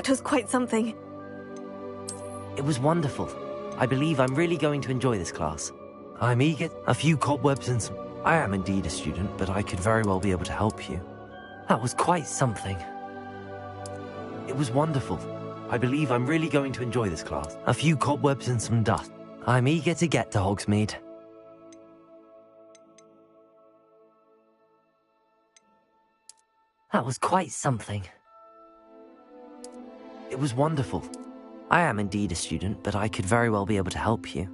That was quite something. It was wonderful. I believe I'm really going to enjoy this class. I'm eager. A few cobwebs and some... I am indeed a student, but I could very well be able to help you. That was quite something. It was wonderful. I believe I'm really going to enjoy this class. A few cobwebs and some dust. I'm eager to get to Hogsmeade. That was quite something. It was wonderful. I am indeed a student, but I could very well be able to help you.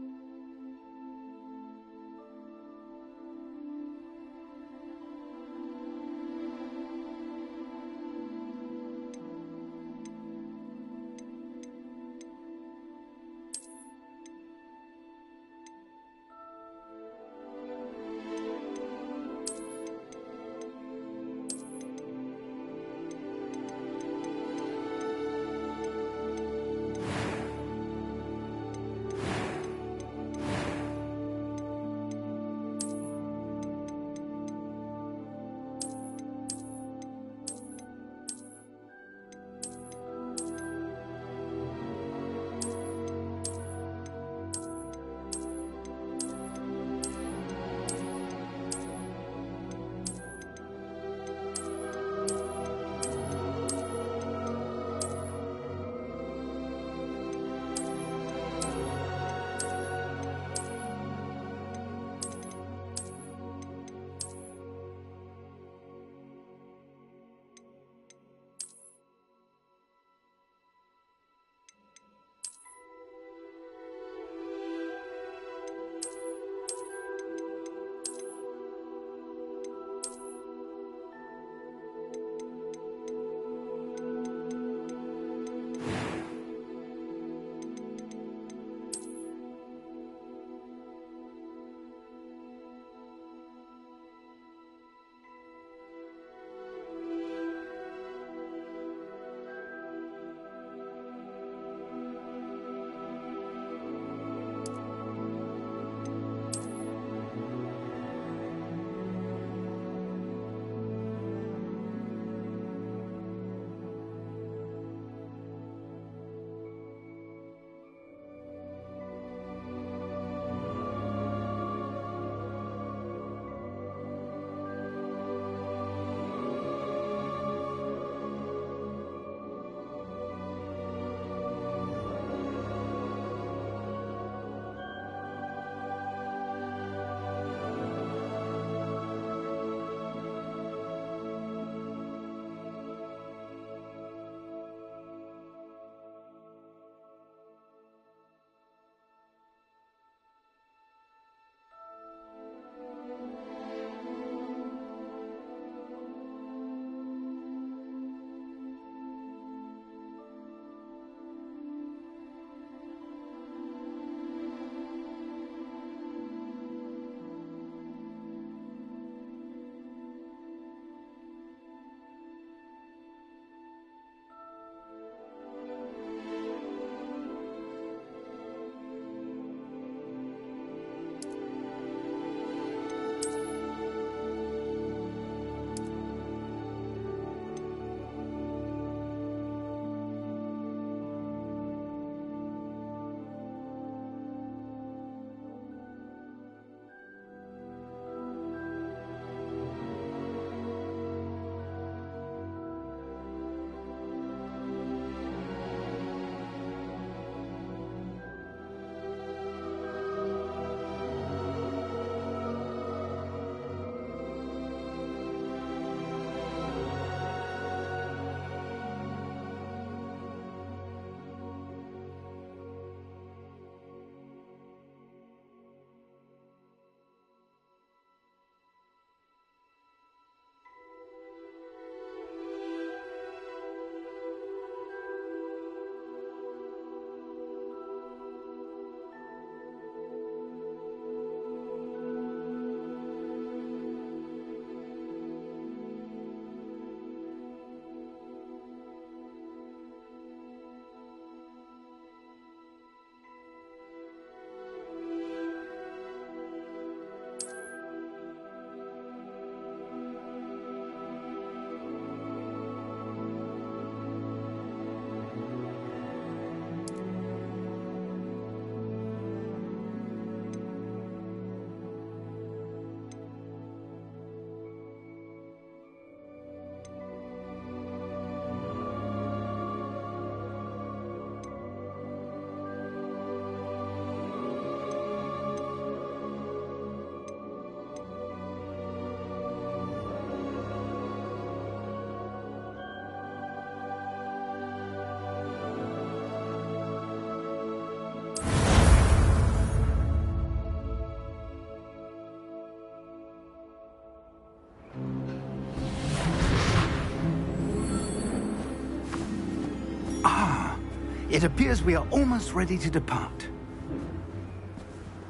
It appears we are almost ready to depart.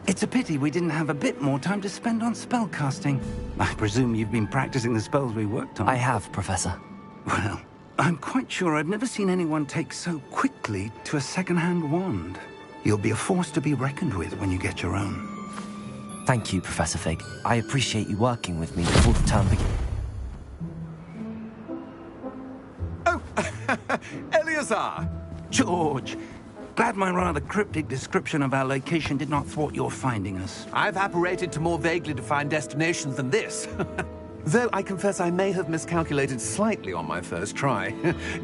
It's a pity we didn't have a bit more time to spend on spellcasting. I presume you've been practicing the spells we worked on. I have, Professor. Well, I'm quite sure I've never seen anyone take so quickly to a second-hand wand. You'll be a force to be reckoned with when you get your own. Thank you, Professor Fig. I appreciate you working with me before the term begins. Oh, Eleazar! George! Glad my rather cryptic description of our location did not thwart your finding us. I've apparated to more vaguely defined destinations than this. Though I confess I may have miscalculated slightly on my first try.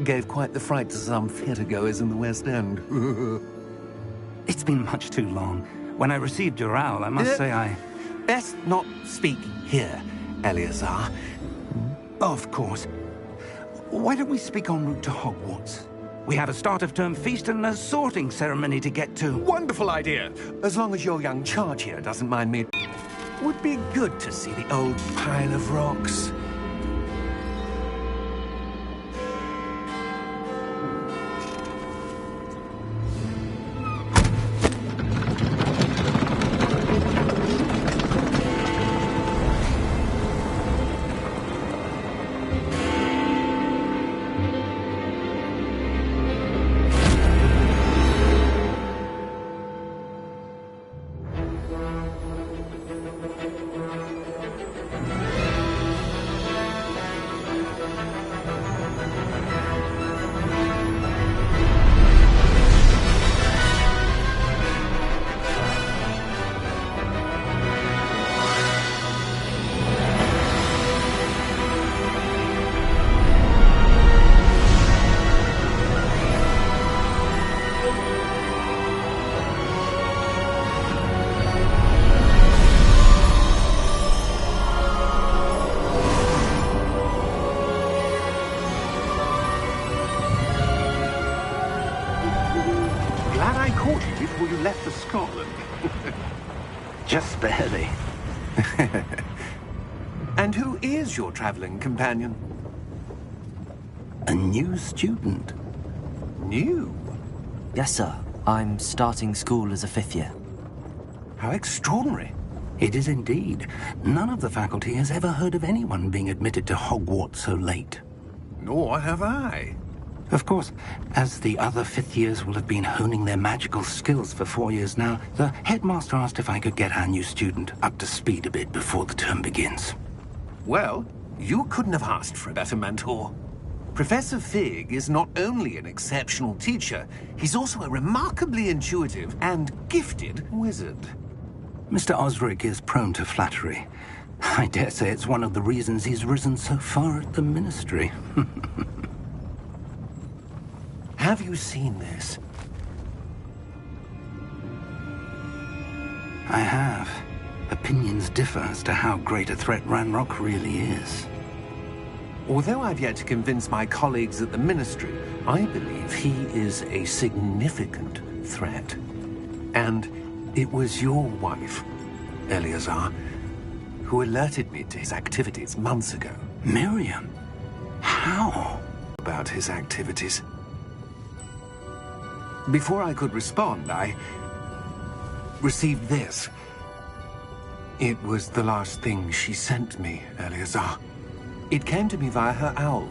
Gave quite the fright to some theatre-goers in the West End. It's been much too long. When I received your owl, I must say I... Best not speak here, Eleazar. Of course. Why don't we speak en route to Hogwarts? We have a start-of-term feast and a sorting ceremony to get to. Wonderful idea! As long as your young charge here doesn't mind me. Would be good to see the old pile of rocks. Before you left for Scotland. Just barely. And who is your traveling companion? A new student. New? Yes, sir. I'm starting school as a 5th year. How extraordinary. It is indeed. None of the faculty has ever heard of anyone being admitted to Hogwarts so late. Nor have I. Of course, as the other 5th years will have been honing their magical skills for 4 years now, the headmaster asked if I could get our new student up to speed a bit before the term begins. Well, you couldn't have asked for a better mentor. Professor Fig is not only an exceptional teacher, he's also a remarkably intuitive and gifted wizard. Mr. Osric is prone to flattery. I dare say it's one of the reasons he's risen so far at the Ministry. Have you seen this? I have. Opinions differ as to how great a threat Ranrock really is. Although I've yet to convince my colleagues at the Ministry, I believe he is a significant threat. And it was your wife, Eleazar, who alerted me to his activities months ago. Miriam? How? About his activities. Before I could respond, I received this. It was the last thing she sent me, Eleazar. It came to me via her owl,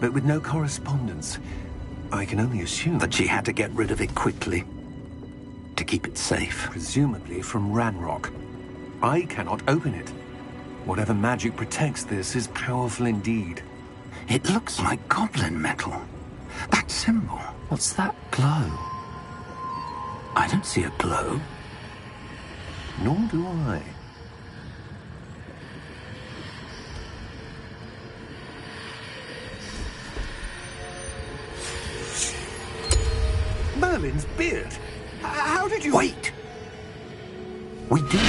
but with no correspondence. I can only assume that she had to get rid of it quickly, to keep it safe. Presumably from Ranrock. I cannot open it. Whatever magic protects this is powerful indeed. It looks like goblin metal. That symbol. What's that glow? I don't see a glow. Nor do I. Merlin's beard. How did you... Wait! We did.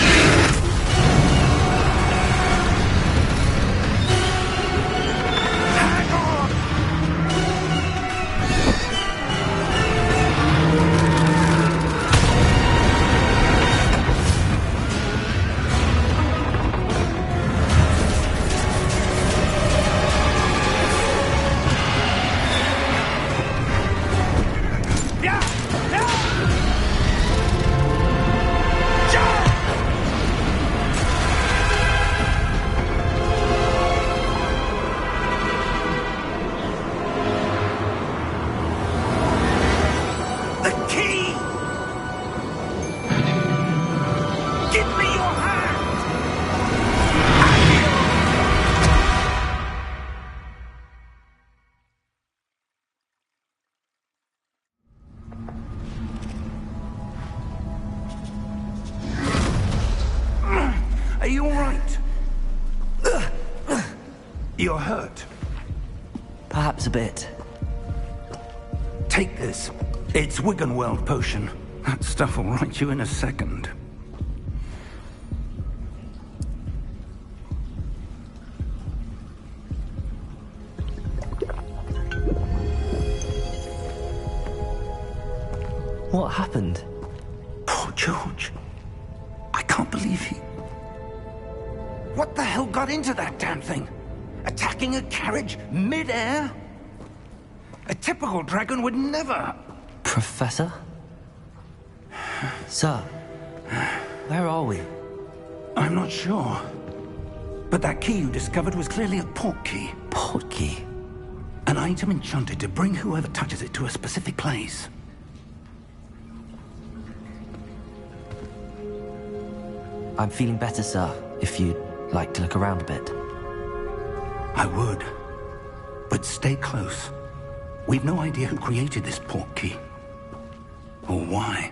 Wait! You're hurt. Perhaps a bit. Take this. It's Wiggenweld potion. That stuff will right you in a second. What happened? Poor George. I can't believe he... What the hell got into that damn thing? Attacking a carriage mid-air? A typical dragon would never... Professor? Sir, where are we? I'm not sure. But that key you discovered was clearly a port key. Port key? An item enchanted to bring whoever touches it to a specific place. I'm feeling better, sir, if you'd like to look around a bit. I would. But stay close. We've no idea who created this port key. Or why.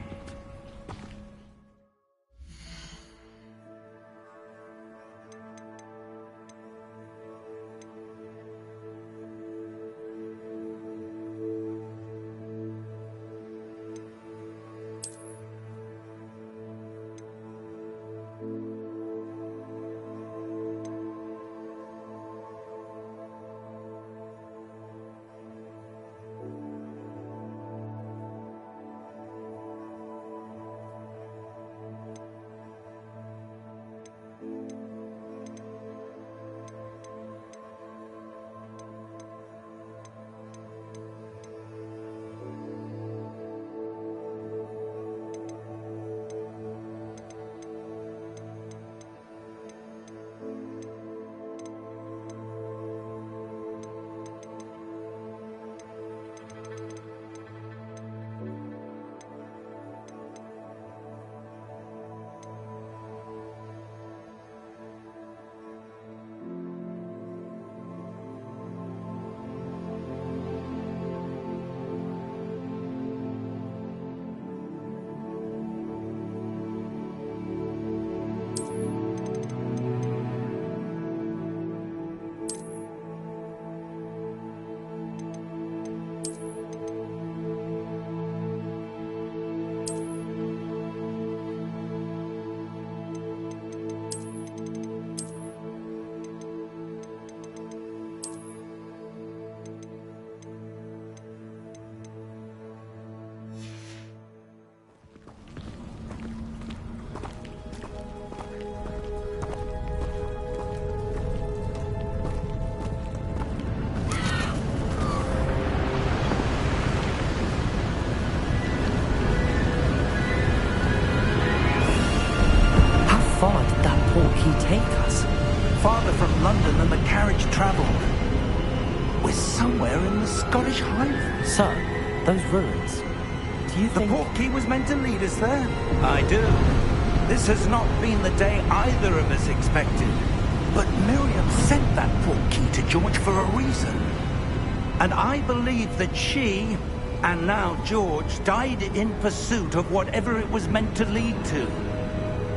take us? Farther from London than the carriage travelled. We're somewhere in the Scottish Highlands. Sir, those ruins. Do you think... The portkey was meant to lead us there? I do. This has not been the day either of us expected. But Miriam sent that portkey to George for a reason. And I believe that she, and now George, died in pursuit of whatever it was meant to lead to.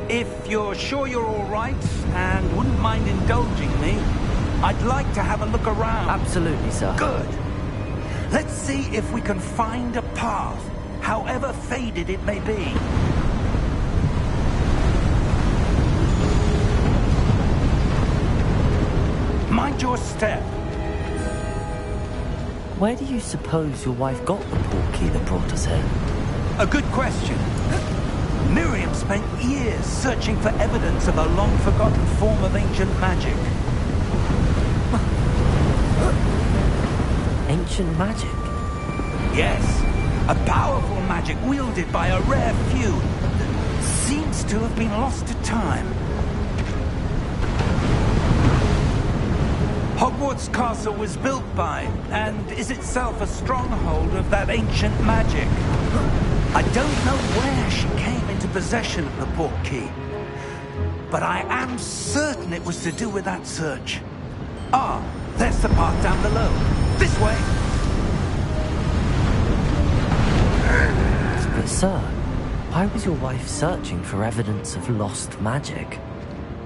If you're sure you're all right, and wouldn't mind indulging me, I'd like to have a look around. Absolutely, sir. Good. Let's see if we can find a path, however faded it may be. Mind your step. Where do you suppose your wife got the portkey that brought us here? A good question. Miriam spent years searching for evidence of a long-forgotten form of ancient magic. Ancient magic? Yes. A powerful magic wielded by a rare few that seems to have been lost to time. Hogwarts Castle was built by, and is itself a stronghold of that ancient magic. I don't know where she came into possession of the portkey, but I am certain it was to do with that search. Ah, there's the path down below. This way! But sir, why was your wife searching for evidence of lost magic?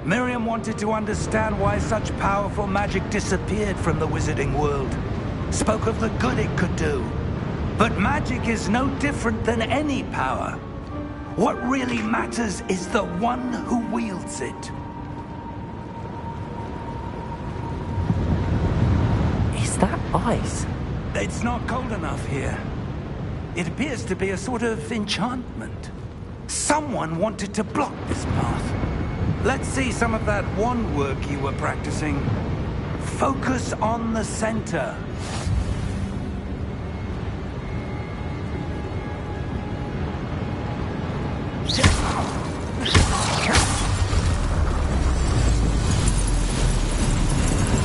Miriam wanted to understand why such powerful magic disappeared from the wizarding world. Spoke of the good it could do. But magic is no different than any power. What really matters is the one who wields it. Is that ice? It's not cold enough here. It appears to be a sort of enchantment. Someone wanted to block this path. Let's see some of that wand work you were practicing. Focus on the center.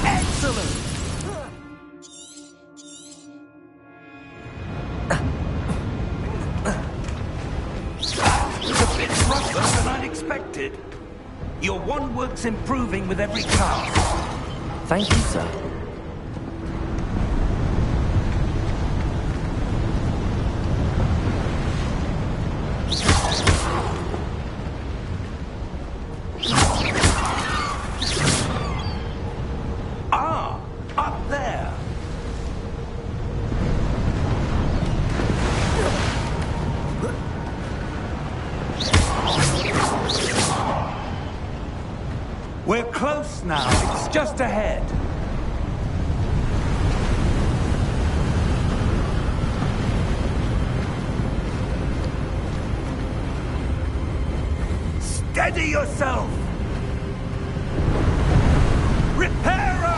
Excellent! It's a bit rougher than I'd expected. Your wand work's improving with every cast. Thank you, sir. Ah, up there. We're close now. It's just ahead. Steady yourself! Reparo!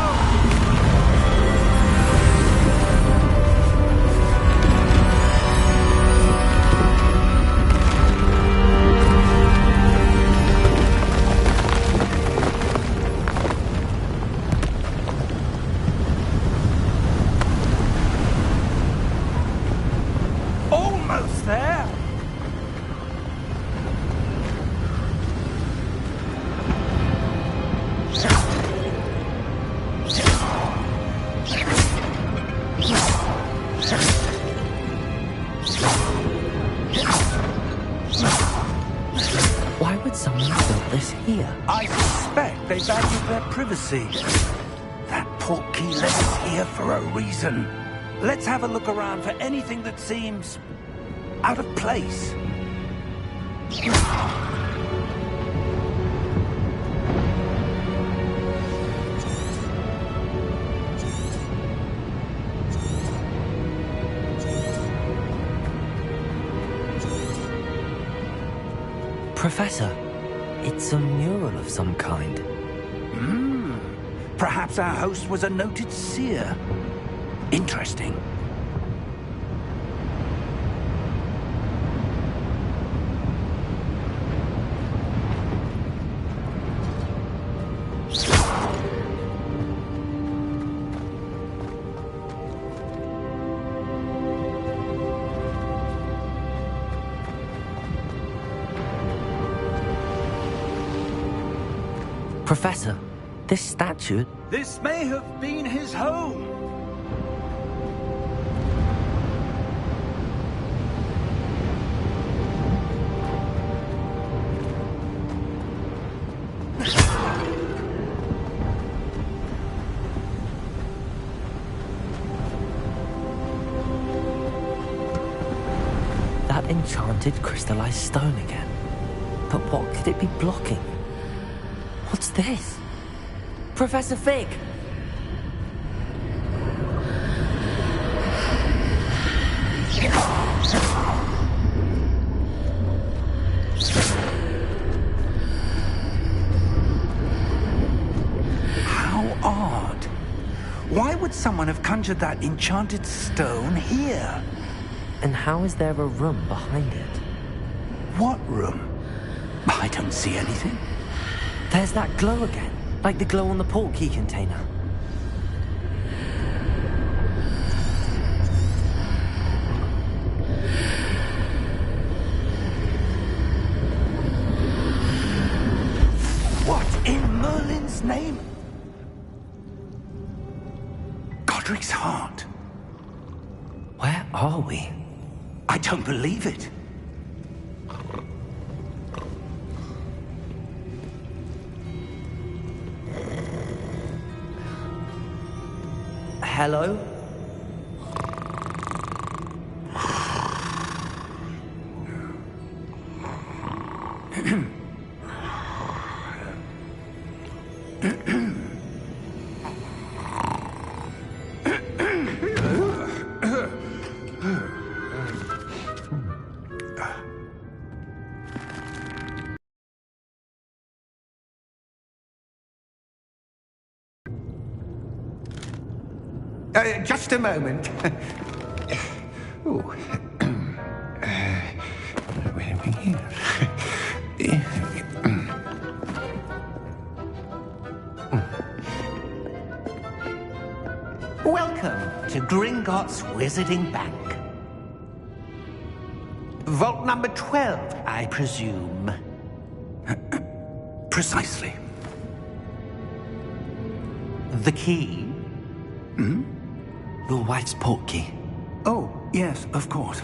Almost there! Why would someone build this here? I suspect they valued their privacy. That portkey led us here for a reason. Let's have a look around for anything that seems out of place. Professor, it's a mural of some kind. Perhaps our host was a noted seer. Interesting. Professor, this statue... This may have been his home. That enchanted crystallized stone again. But what could it be blocking? What's this? Professor Fig! How odd. Why would someone have conjured that enchanted stone here? And how is there a room behind it? What room? I don't see anything. There's that glow again, like the glow on the portkey container. What in Merlin's name? Godric's heart. Where are we? I don't believe it. Hello? Just a moment. Oh. Where are we here? Welcome to Gringotts Wizarding Bank. Vault number 12, I presume. Precisely. The key? Your wife's portkey. Oh, yes, of course.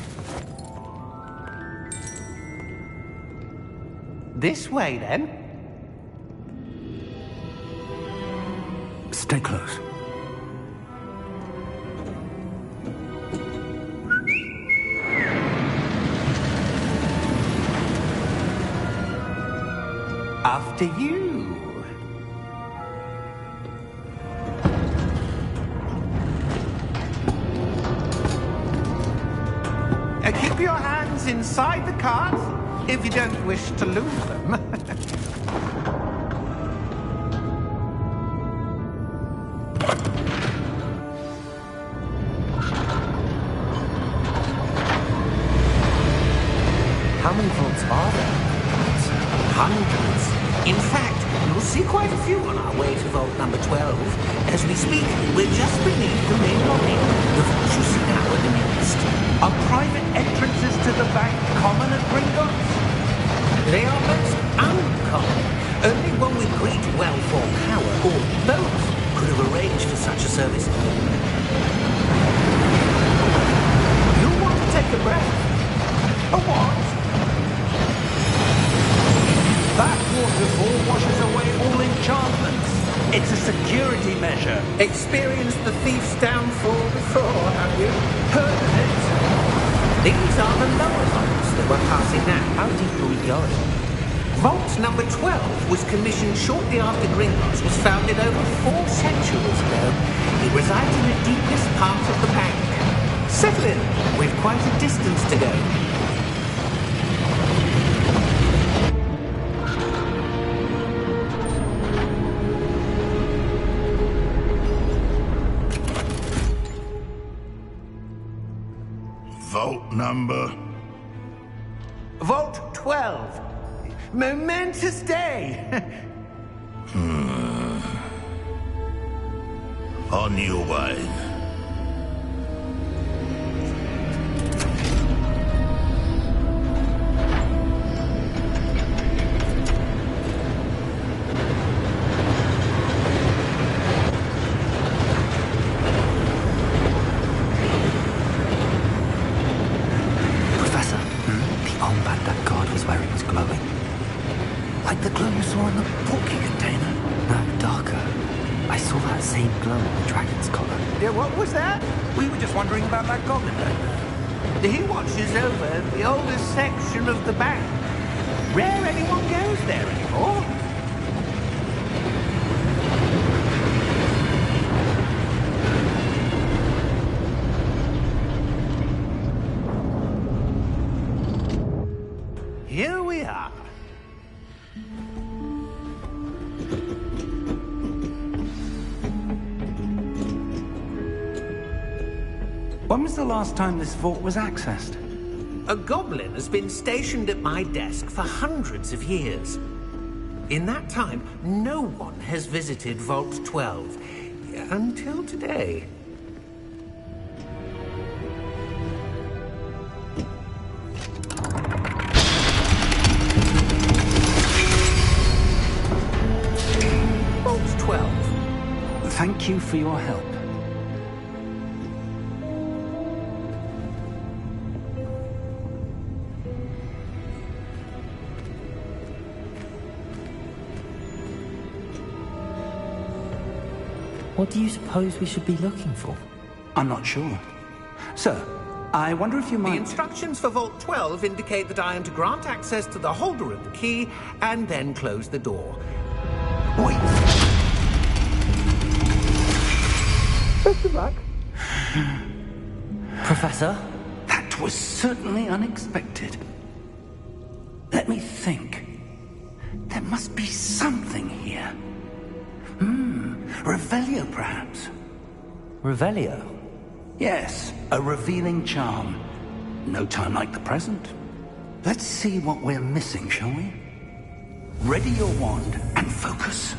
This way, then. Stay close. After you. Keep your hands inside the cart if you don't wish to lose them. How many vaults are there? Hundreds. In fact, you'll see quite a few on our way to vault number 12. As we speak, we're just beneath the main lobby. The vaults you see now are the newest. Are private entrances to the bank common at Gringotts? They are most uncommon. Only one with great wealth or power, or both, could have arranged for such a service. You'll want to take a breath. A what? That waterfall washes away all enchantments. It's a security measure. Experienced the thief's downfall before, have you? Heard of it? These are the lower vaults that we're passing now. How deep are we going? Vault number 12 was commissioned shortly after Gringotts was founded over 4 centuries ago. It resides in the deepest part of the bank. Settle in. We've quite a distance to go. Vault number? Vault 12. Momentous day. On your way. Professor, the armband that guard was wearing was glowing. Like the glow you saw in the portkey container. No, darker. I saw that same glow on the dragon's collar. Yeah, what was that? We were just wondering about that goblin back there. He watches over the oldest section of the bank. Rare anyone goes there anymore. Here we are. When was the last time this vault was accessed? A goblin has been stationed at my desk for hundreds of years. In that time, no one has visited Vault 12. Until today. Vault 12. Thank you for your help. What do you suppose we should be looking for? I'm not sure. Sir, I wonder if you might... The instructions for Vault 12 indicate that I am to grant access to the holder of the key and then close the door. Wait! Best of luck. Professor? That was certainly unexpected. Let me think. There must be something here. Revelio, perhaps? Revelio? Yes, a revealing charm. No time like the present. Let's see what we're missing, shall we? Ready your wand and focus.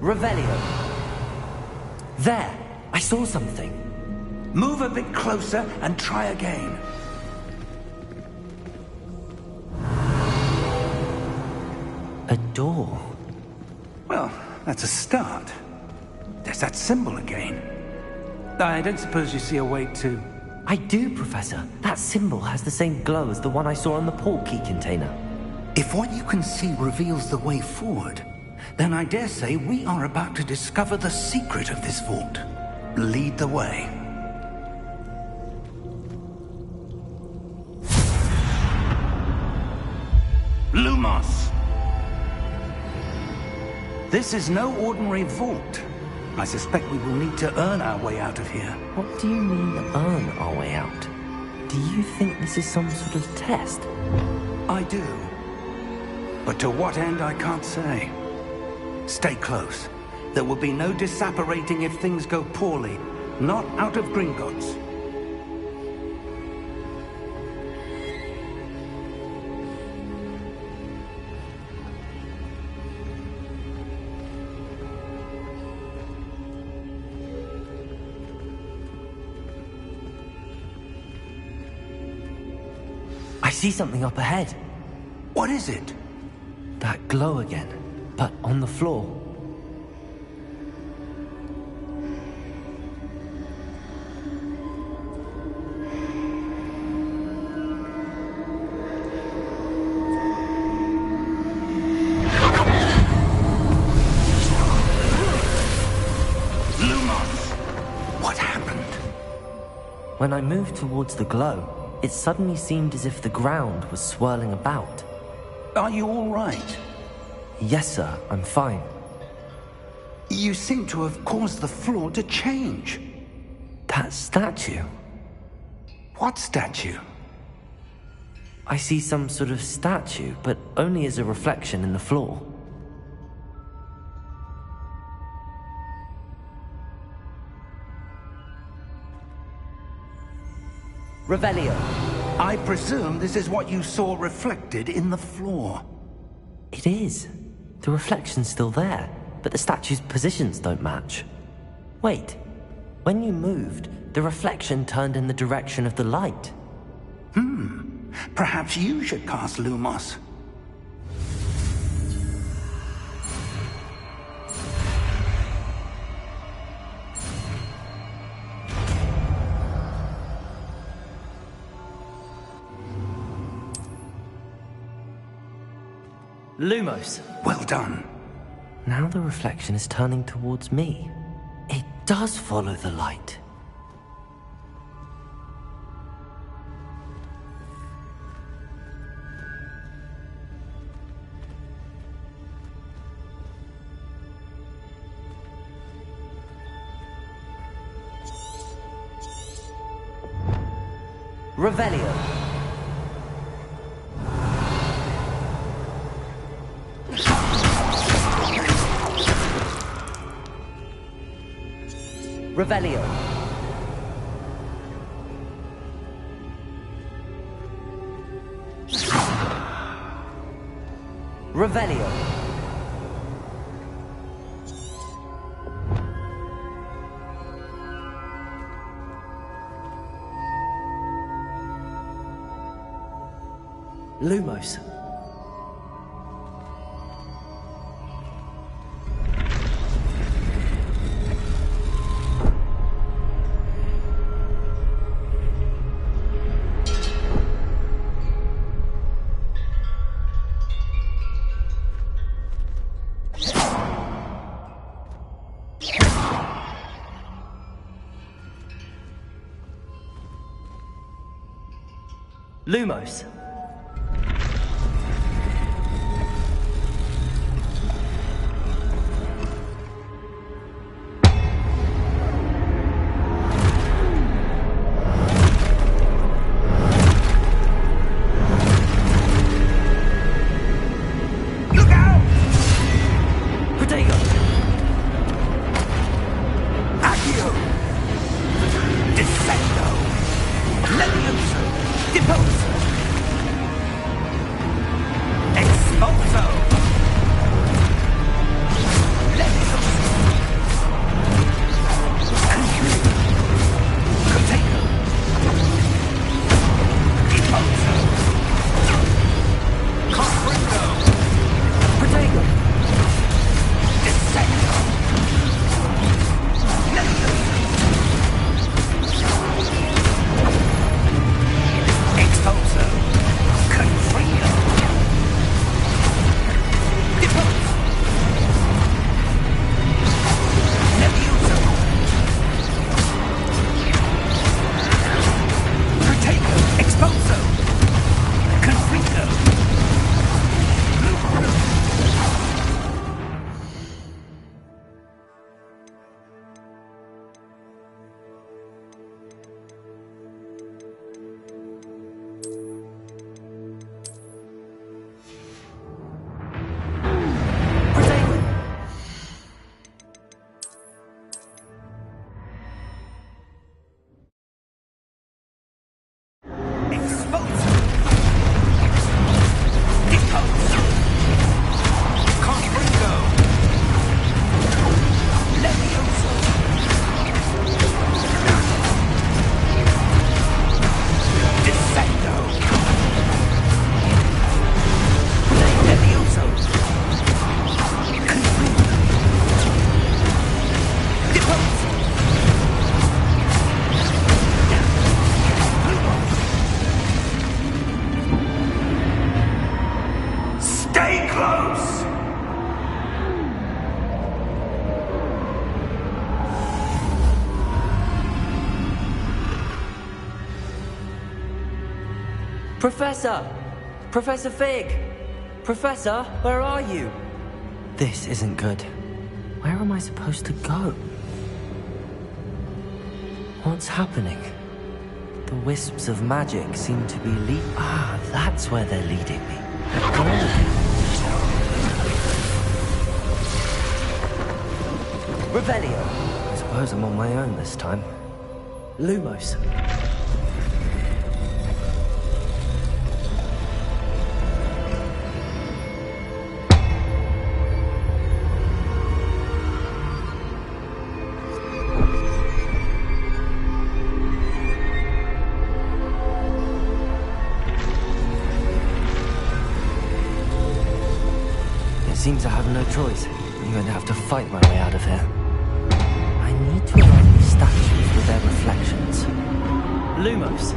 Revelio. There! I saw something. Move a bit closer and try again. A door. Well, that's a start. There's that symbol again. I don't suppose you see a way to... I do, Professor. That symbol has the same glow as the one I saw on the port key container. If what you can see reveals the way forward, then I dare say we are about to discover the secret of this vault. Lead the way. Lumos! This is no ordinary vault. I suspect we will need to earn our way out of here. What do you mean, earn our way out? Do you think this is some sort of test? I do. But to what end, I can't say. Stay close. There will be no disapparating if things go poorly. Not out of Gringotts. I see something up ahead. What is it? That glow again, but on the floor. Lumos! What happened? When I moved towards the glow, it suddenly seemed as if the ground was swirling about. Are you all right? Yes, sir, I'm fine. You seem to have caused the floor to change. That statue. What statue? I see some sort of statue, but only as a reflection in the floor. Revelio. I presume this is what you saw reflected in the floor. It is. The reflection's still there, but the statue's positions don't match. Wait. When you moved, the reflection turned in the direction of the light. Perhaps you should cast Lumos. Lumos. Well done. Now the reflection is turning towards me. It does follow the light. Revelio. Revelio. Revelio. Lumos. Lumos. Look out! Protego. Accio! Descendo! Levioso! Deposo! Professor! Professor Fig! Professor, where are you? This isn't good. Where am I supposed to go? What's happening? The wisps of magic seem to be that's where they're leading me. Revelio! I suppose I'm on my own this time. Lumos. Seems I have no choice. I'm going to have to fight my way out of here. I need to align these statues with their reflections. Lumos.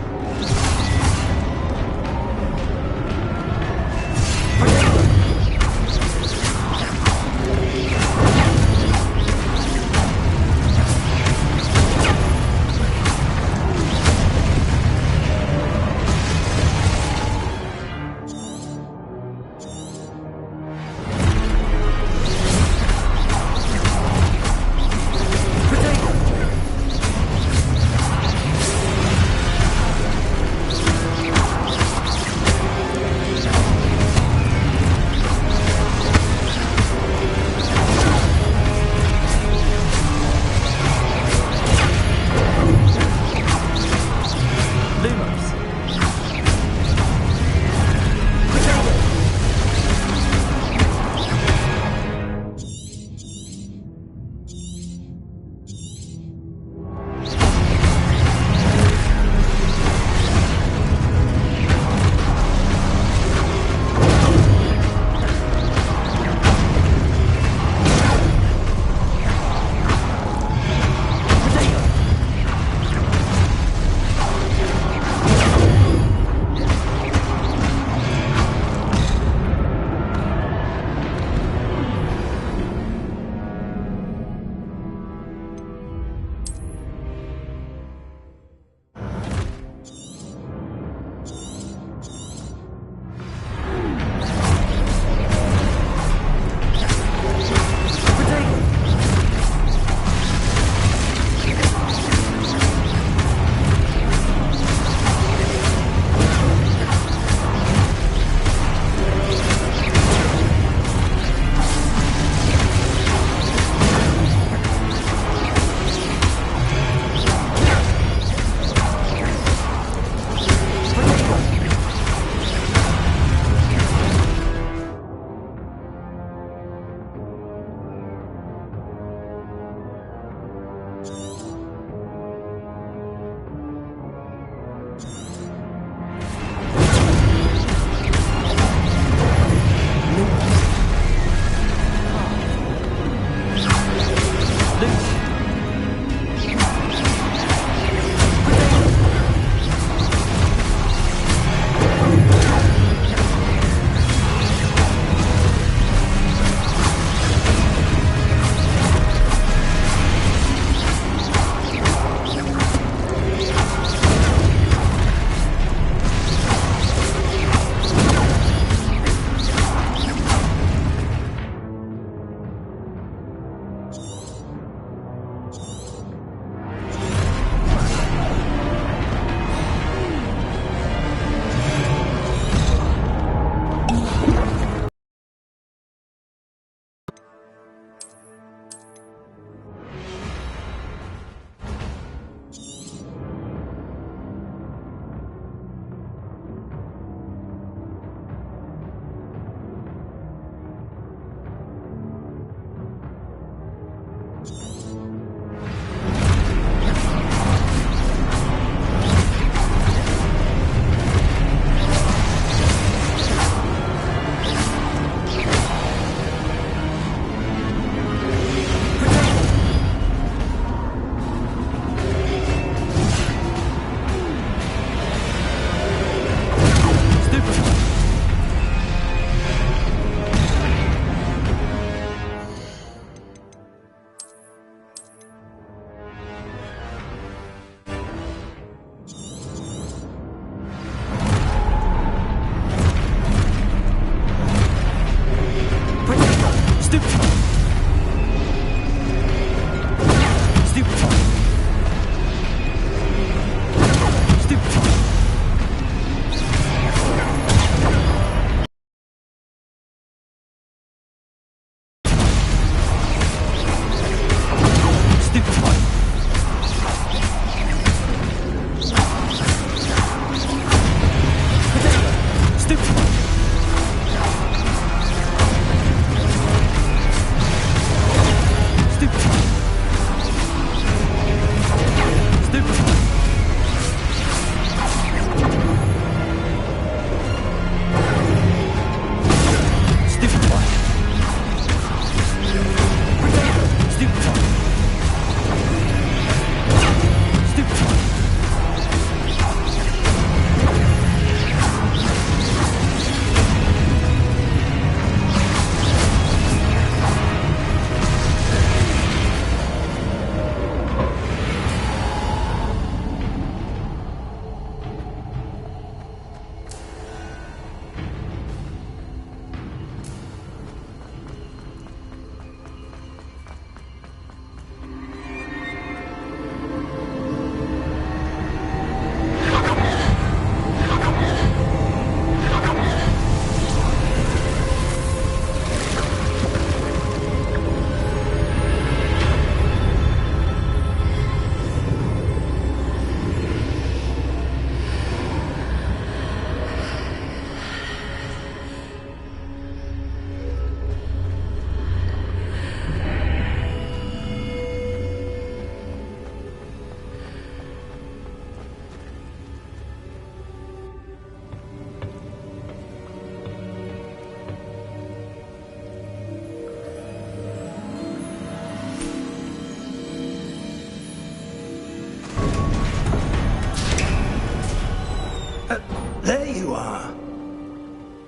you are.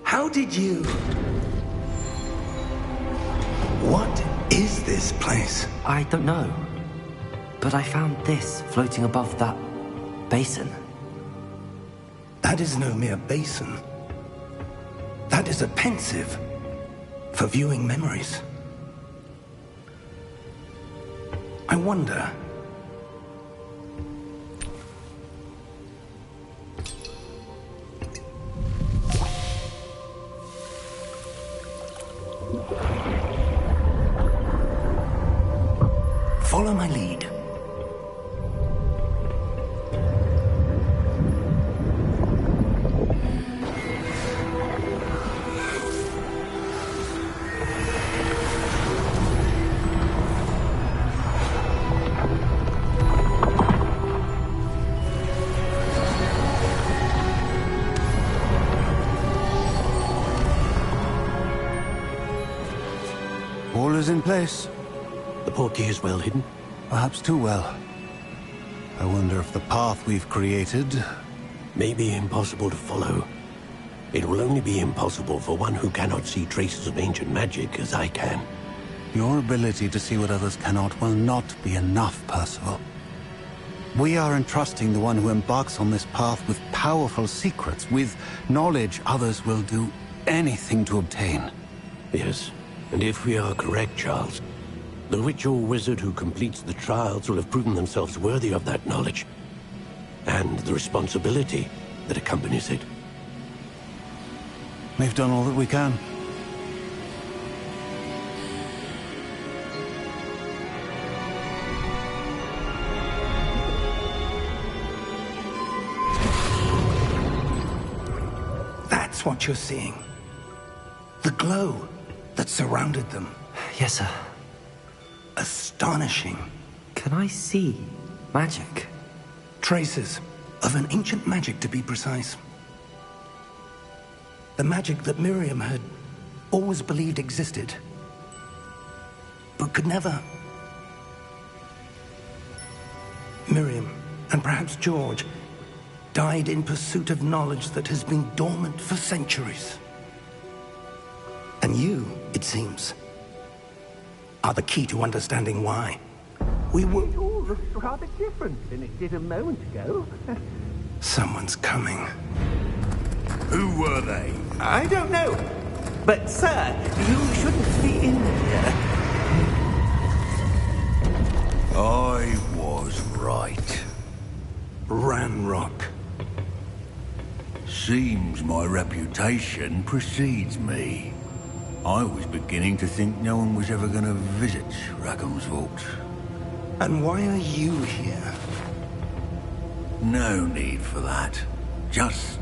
How did you... What is this place? I don't know. But I found this floating above that basin. That is no mere basin. That is a pensive for viewing memories. I wonder... Follow my lead. All is in place. The portkey is well hidden. Perhaps too well. I wonder if the path we've created... May be impossible to follow. It will only be impossible for one who cannot see traces of ancient magic as I can. Your ability to see what others cannot will not be enough, Percival. We are entrusting the one who embarks on this path with powerful secrets, with knowledge others will do anything to obtain. Yes, and if we are correct, Charles, the witch or wizard who completes the trials will have proven themselves worthy of that knowledge, and the responsibility that accompanies it. We've done all that we can. That's what you're seeing. The glow that surrounded them. Yes, sir. Astonishing. Can I see magic? Traces of an ancient magic, to be precise. The magic that Miriam had always believed existed, but could never. Miriam, and perhaps George, died in pursuit of knowledge that has been dormant for centuries. And you, it seems, are the key to understanding why. We were... It all looks rather different than it did a moment ago. Someone's coming. Who were they? I don't know. But, sir, you shouldn't be in here. I was right. Ranrock. Seems my reputation precedes me. I was beginning to think no one was ever going to visit Rackham's vault. And why are you here? No need for that. Just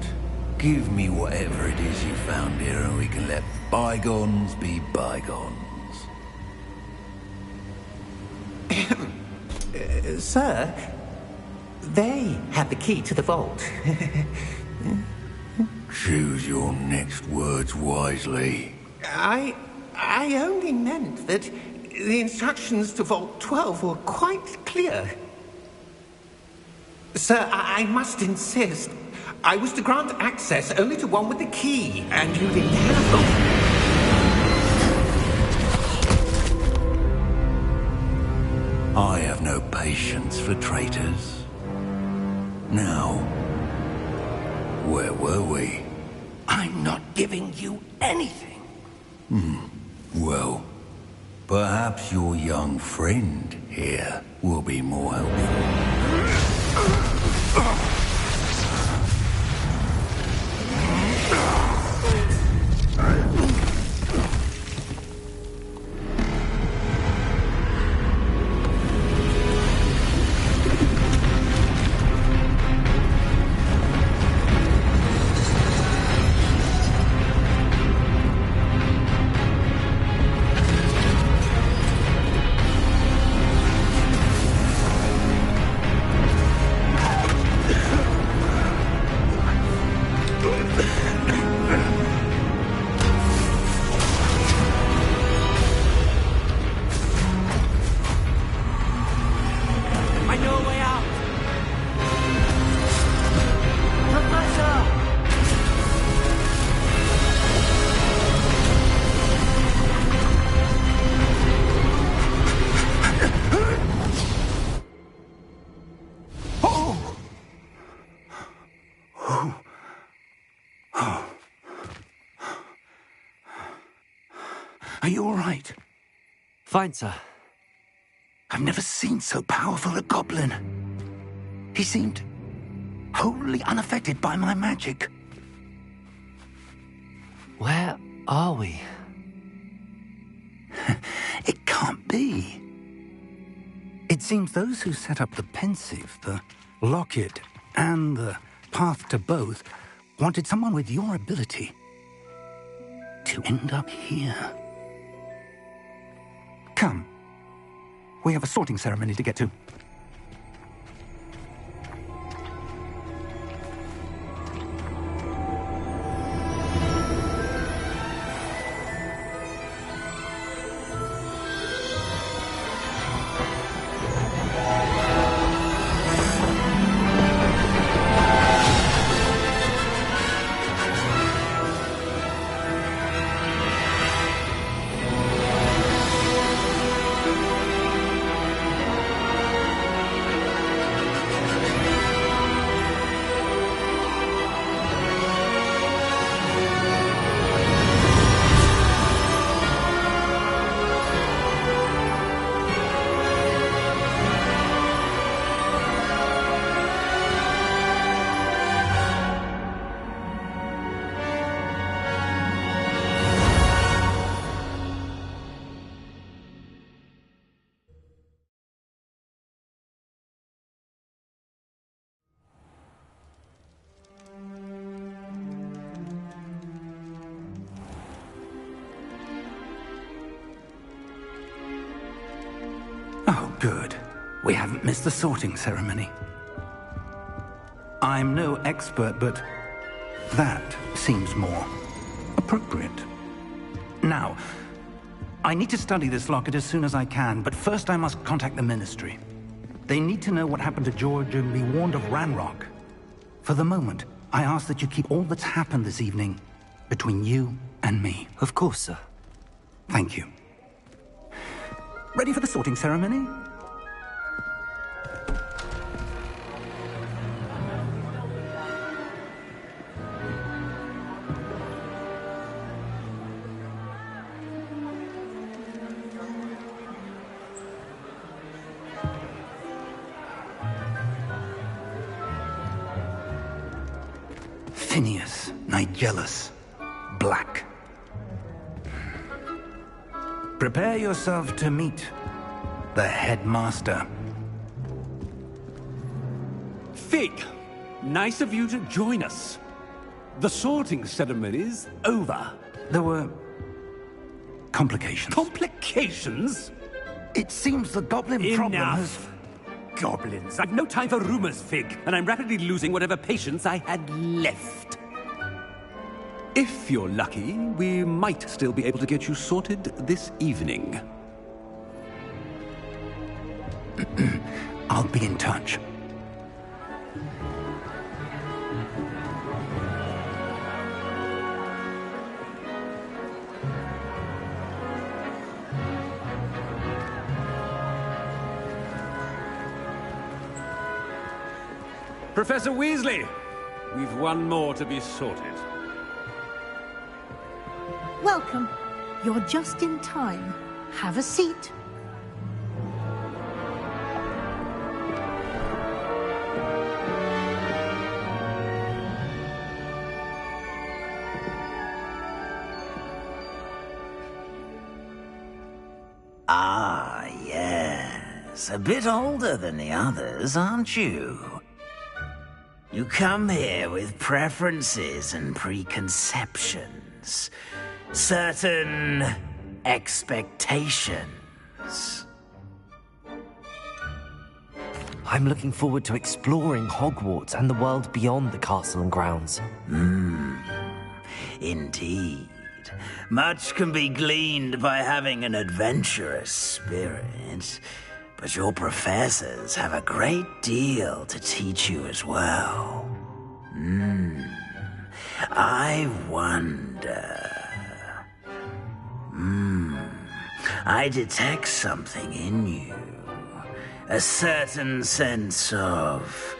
give me whatever it is you found here and we can let bygones be bygones. Sir, they have the key to the vault. Choose your next words wisely. I only meant that the instructions to Vault 12 were quite clear. Sir, I must insist. I was to grant access only to one with the key, and you didn't have them. I have no patience for traitors. Now, where were we? I'm not giving you anything. Well, perhaps your young friend here will be more helpful. Are you all right? Fine, sir. I've never seen so powerful a goblin. He seemed wholly unaffected by my magic. Where are we? It can't be. It seems those who set up the pensive, the locket, and the path to both wanted someone with your ability to end up here. Come. We have a sorting ceremony to get to. Oh, good. We haven't missed the sorting ceremony. I'm no expert, but that seems more appropriate. Now, I need to study this locket as soon as I can, but first I must contact the Ministry. They need to know what happened to George and be warned of Ranrock. For the moment, I ask that you keep all that's happened this evening between you and me. Of course, sir. Thank you. Ready for the sorting ceremony? Phineas, Nigellus, Black. Prepare yourself to meet the headmaster. Fig, nice of you to join us. The sorting ceremony's over. There were complications. Complications? It seems the goblin problem has... Enough. Goblins. I've no time for rumors, Fig, and I'm rapidly losing whatever patience I had left. If you're lucky, we might still be able to get you sorted this evening. I'll be in touch. Professor Weasley, we've one more to be sorted. Welcome. You're just in time. Have a seat. Ah, yes. A bit older than the others, aren't you? You come here with preferences and preconceptions. Certain expectations. I'm looking forward to exploring Hogwarts and the world beyond the castle and grounds. Indeed. Much can be gleaned by having an adventurous spirit, but your professors have a great deal to teach you as well. I wonder... I detect something in you. A certain sense of...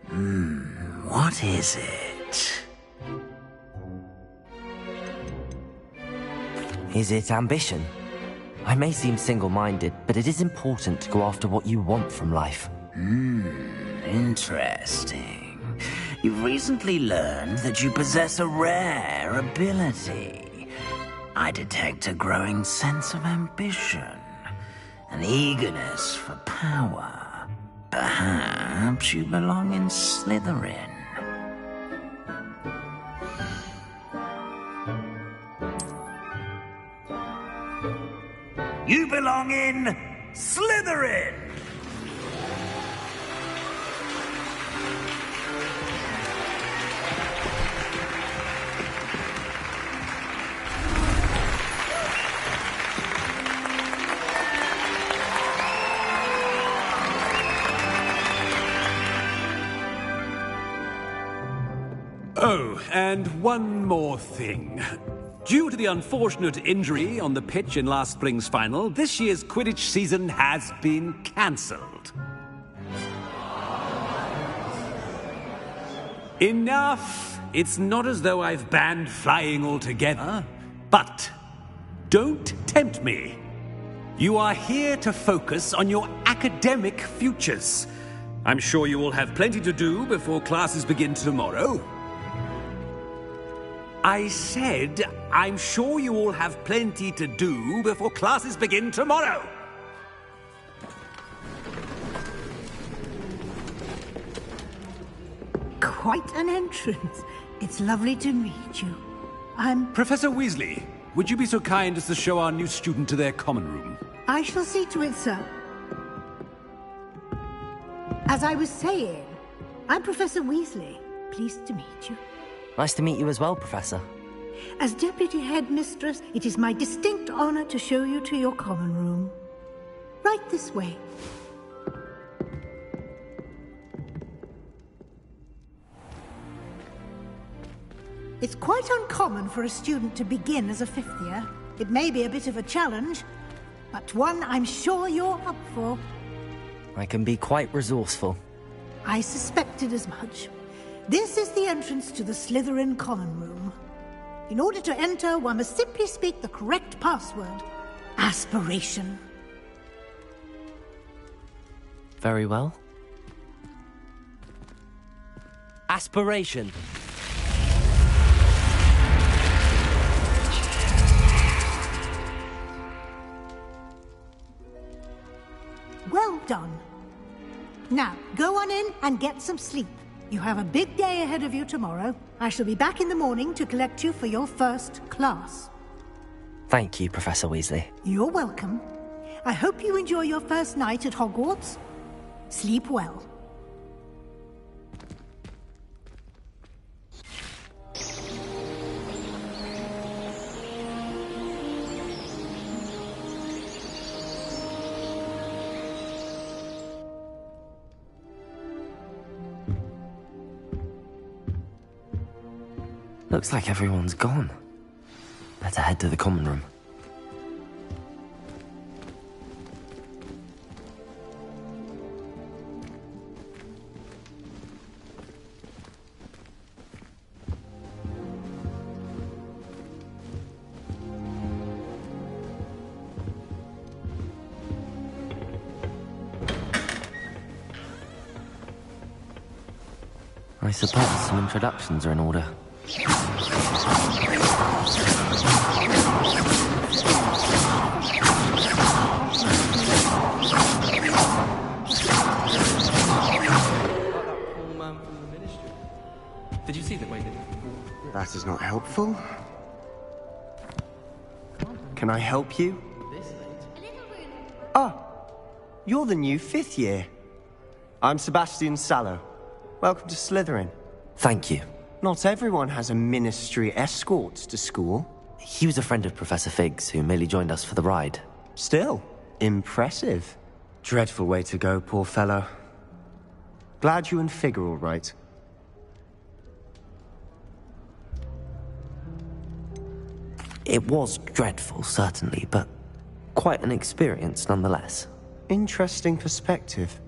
what What is it? Is it ambition? I may seem single-minded, but it is important to go after what you want from life. Interesting. You've recently learned that you possess a rare ability. I detect a growing sense of ambition, an eagerness for power. Perhaps you belong in Slytherin. You belong in Slytherin! Oh, and one more thing. Due to the unfortunate injury on the pitch in last spring's final, this year's Quidditch season has been cancelled. Enough! It's not as though I've banned flying altogether. But don't tempt me. You are here to focus on your academic futures. I'm sure you will have plenty to do before classes begin tomorrow. I said, I'm sure you all have plenty to do before classes begin tomorrow. Quite an entrance. It's lovely to meet you. I'm... Professor Weasley, would you be so kind as to show our new student to their common room? I shall see to it, sir. As I was saying, I'm Professor Weasley. Pleased to meet you. Nice to meet you as well, Professor. As Deputy Headmistress, it is my distinct honor to show you to your common room. Right this way. It's quite uncommon for a student to begin as a fifth year. It may be a bit of a challenge, but one I'm sure you're up for. I can be quite resourceful. I suspected as much. This is the entrance to the Slytherin common room. In order to enter, one must simply speak the correct password. Aspiration. Very well. Aspiration. Well done. Now, go on in and get some sleep. You have a big day ahead of you tomorrow. I shall be back in the morning to collect you for your first class. Thank you, Professor Weasley. You're welcome. I hope you enjoy your first night at Hogwarts. Sleep well. Looks like everyone's gone. Better head to the common room. I suppose some introductions are in order. Did you see the way they... That is not helpful. Can I help you? Ah, you're the new fifth year. I'm Sebastian Sallow. Welcome to Slytherin. Thank you. Not everyone has a ministry escort to school. He was a friend of Professor Fig's who merely joined us for the ride. Still, impressive. Dreadful way to go, poor fellow. Glad you and Fig are all right. It was dreadful, certainly, but quite an experience nonetheless. Interesting perspective.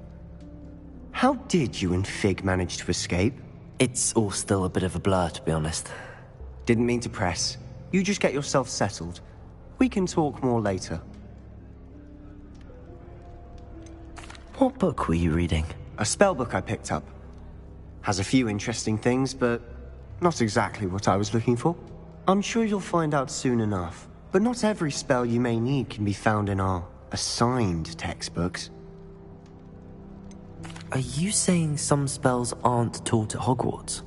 How did you and Fig manage to escape? It's all still a bit of a blur, to be honest. Didn't mean to press. You just get yourself settled. We can talk more later. What book were you reading? A spell book I picked up. Has a few interesting things, but not exactly what I was looking for. I'm sure you'll find out soon enough. But not every spell you may need can be found in our assigned textbooks. Are you saying some spells aren't taught at Hogwarts?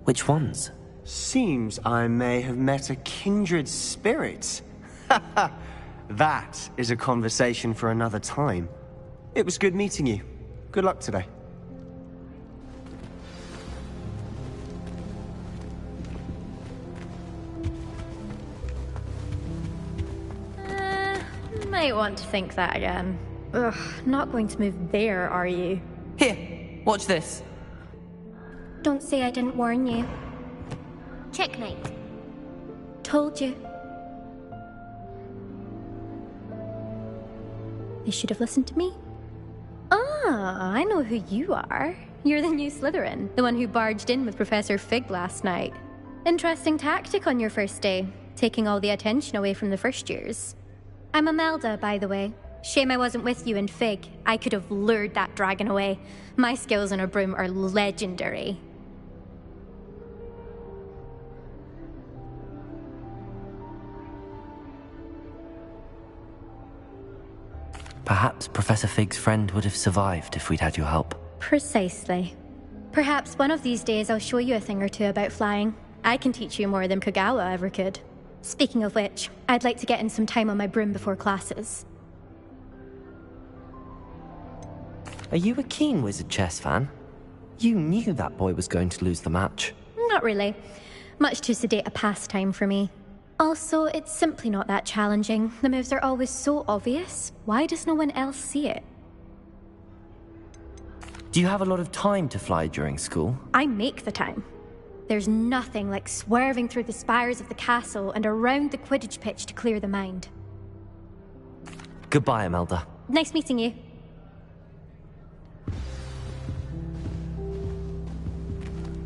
Which ones? Seems I may have met a kindred spirit. That is a conversation for another time. It was good meeting you. Good luck today. Might want to think that again. Ugh, not going to move there, are you? Here, watch this. Don't say I didn't warn you. Checkmate. Told you. They should have listened to me. Ah, I know who you are. You're the new Slytherin, the one who barged in with Professor Fig last night. Interesting tactic on your first day, taking all the attention away from the first years. I'm Imelda, by the way. Shame I wasn't with you in Fig. I could have lured that dragon away. My skills on a broom are legendary. Perhaps Professor Fig's friend would have survived if we'd had your help. Precisely. Perhaps one of these days I'll show you a thing or two about flying. I can teach you more than Kogawa ever could. Speaking of which, I'd like to get in some time on my broom before classes. Are you a keen Wizard chess fan? You knew that boy was going to lose the match. Not really. Much too sedate a pastime for me. Also, it's simply not that challenging. The moves are always so obvious. Why does no one else see it? Do you have a lot of time to fly during school? I make the time. There's nothing like swerving through the spires of the castle and around the Quidditch pitch to clear the mind. Goodbye, Imelda. Nice meeting you.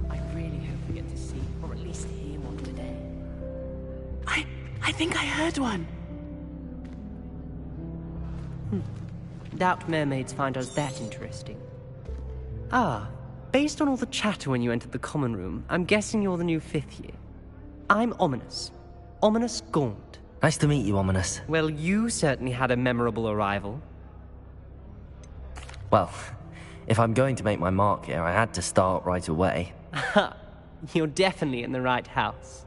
I really hope we get to see, or at least hear one today. I think I heard one. Doubt mermaids find us that interesting. Ah, based on all the chatter when you entered the common room, I'm guessing you're the new 5th year. I'm Ominous. Ominous Gaunt. Nice to meet you, Ominous. Well, you certainly had a memorable arrival. Well, if I'm going to make my mark here, I had to start right away. Ha! You're definitely in the right house.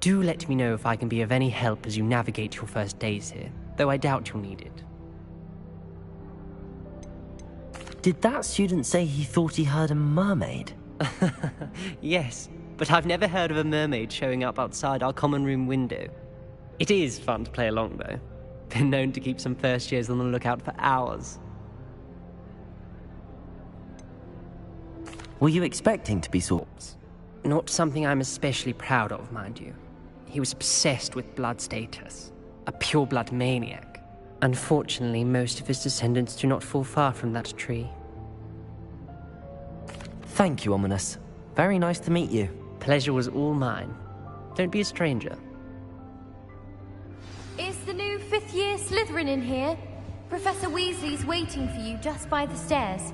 Do let me know if I can be of any help as you navigate your first days here, though I doubt you'll need it. Did that student say he thought he heard a mermaid? Yes, but I've never heard of a mermaid showing up outside our common room window. It is fun to play along, though. Been known to keep some first years on the lookout for hours. Were you expecting to be sorts? Not something I'm especially proud of, mind you. He was obsessed with blood status. A pure-blood maniac. Unfortunately, most of his descendants do not fall far from that tree. Thank you, Ominous. Very nice to meet you. Pleasure was all mine. Don't be a stranger. Is the new 5th year Slytherin in here? Professor Weasley's waiting for you just by the stairs.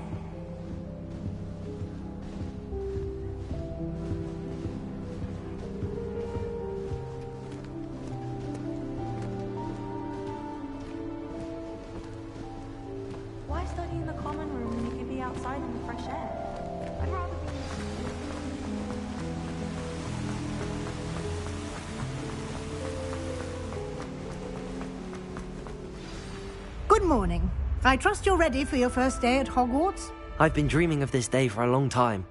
Why study in the common room when you can be outside in the fresh air? I'd rather be... Good morning. I trust you're ready for your first day at Hogwarts? I've been dreaming of this day for a long time.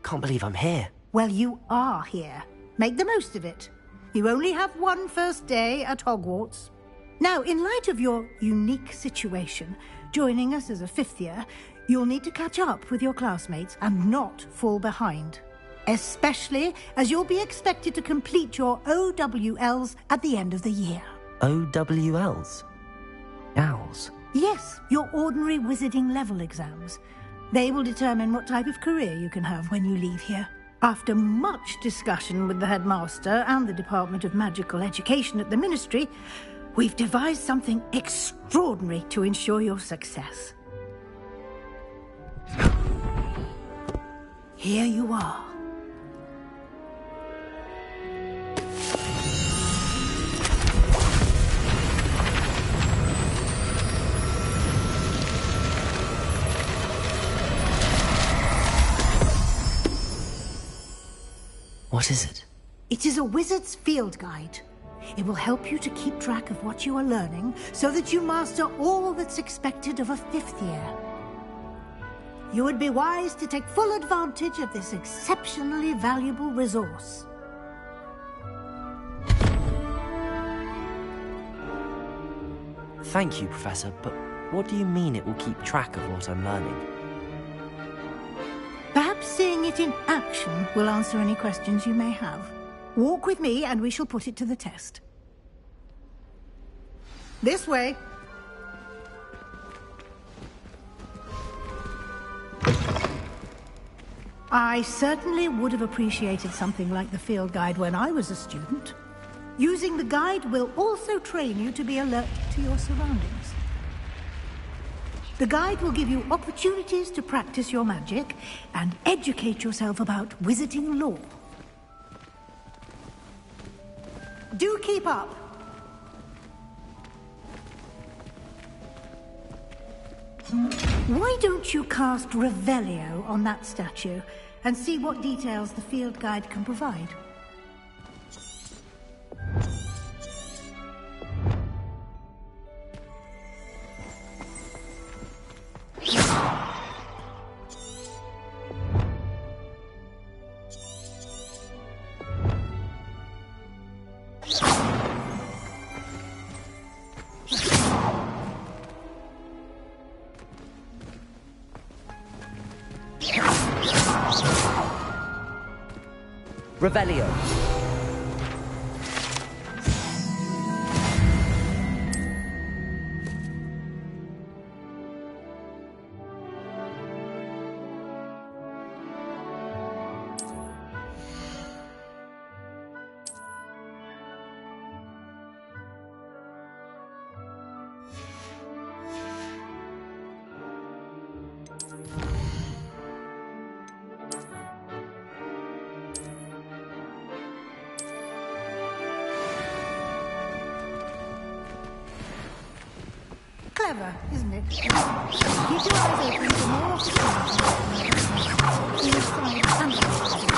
Can't believe I'm here. Well, you are here. Make the most of it. You only have one first day at Hogwarts. Now, in light of your unique situation, joining us as a 5th year, you'll need to catch up with your classmates and not fall behind. Especially as you'll be expected to complete your OWLs at the end of the year. OWLs? Owls? Yes, your ordinary wizarding level exams. They will determine what type of career you can have when you leave here. After much discussion with the headmaster and the Department of Magical Education at the Ministry, we've devised something extraordinary to ensure your success. Here you are. What is it? It is a wizard's field guide. It will help you to keep track of what you are learning so that you master all that's expected of a 5th year. You would be wise to take full advantage of this exceptionally valuable resource. Thank you, Professor, but what do you mean it will keep track of what I'm learning? Perhaps seeing it in action will answer any questions you may have. Walk with me and we shall put it to the test. This way. I certainly would have appreciated something like the field guide when I was a student. Using the guide will also train you to be alert to your surroundings. The guide will give you opportunities to practice your magic and educate yourself about wizarding lore. Do keep up. Why don't you cast Revelio on that statue and see what details the field guide can provide? Revelio. Clever, isn't it? Keep your eyes open for more opportunities. Inside and outside.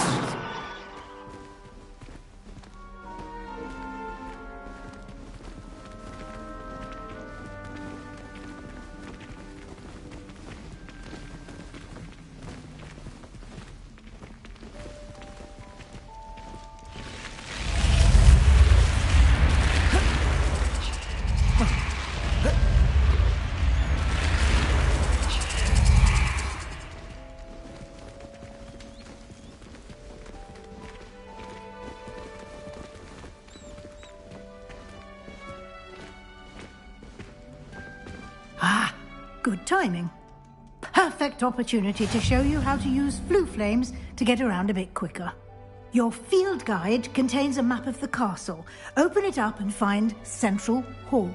Good timing. Perfect opportunity to show you how to use flue flames to get around a bit quicker. Your field guide contains a map of the castle. Open it up and find Central Hall.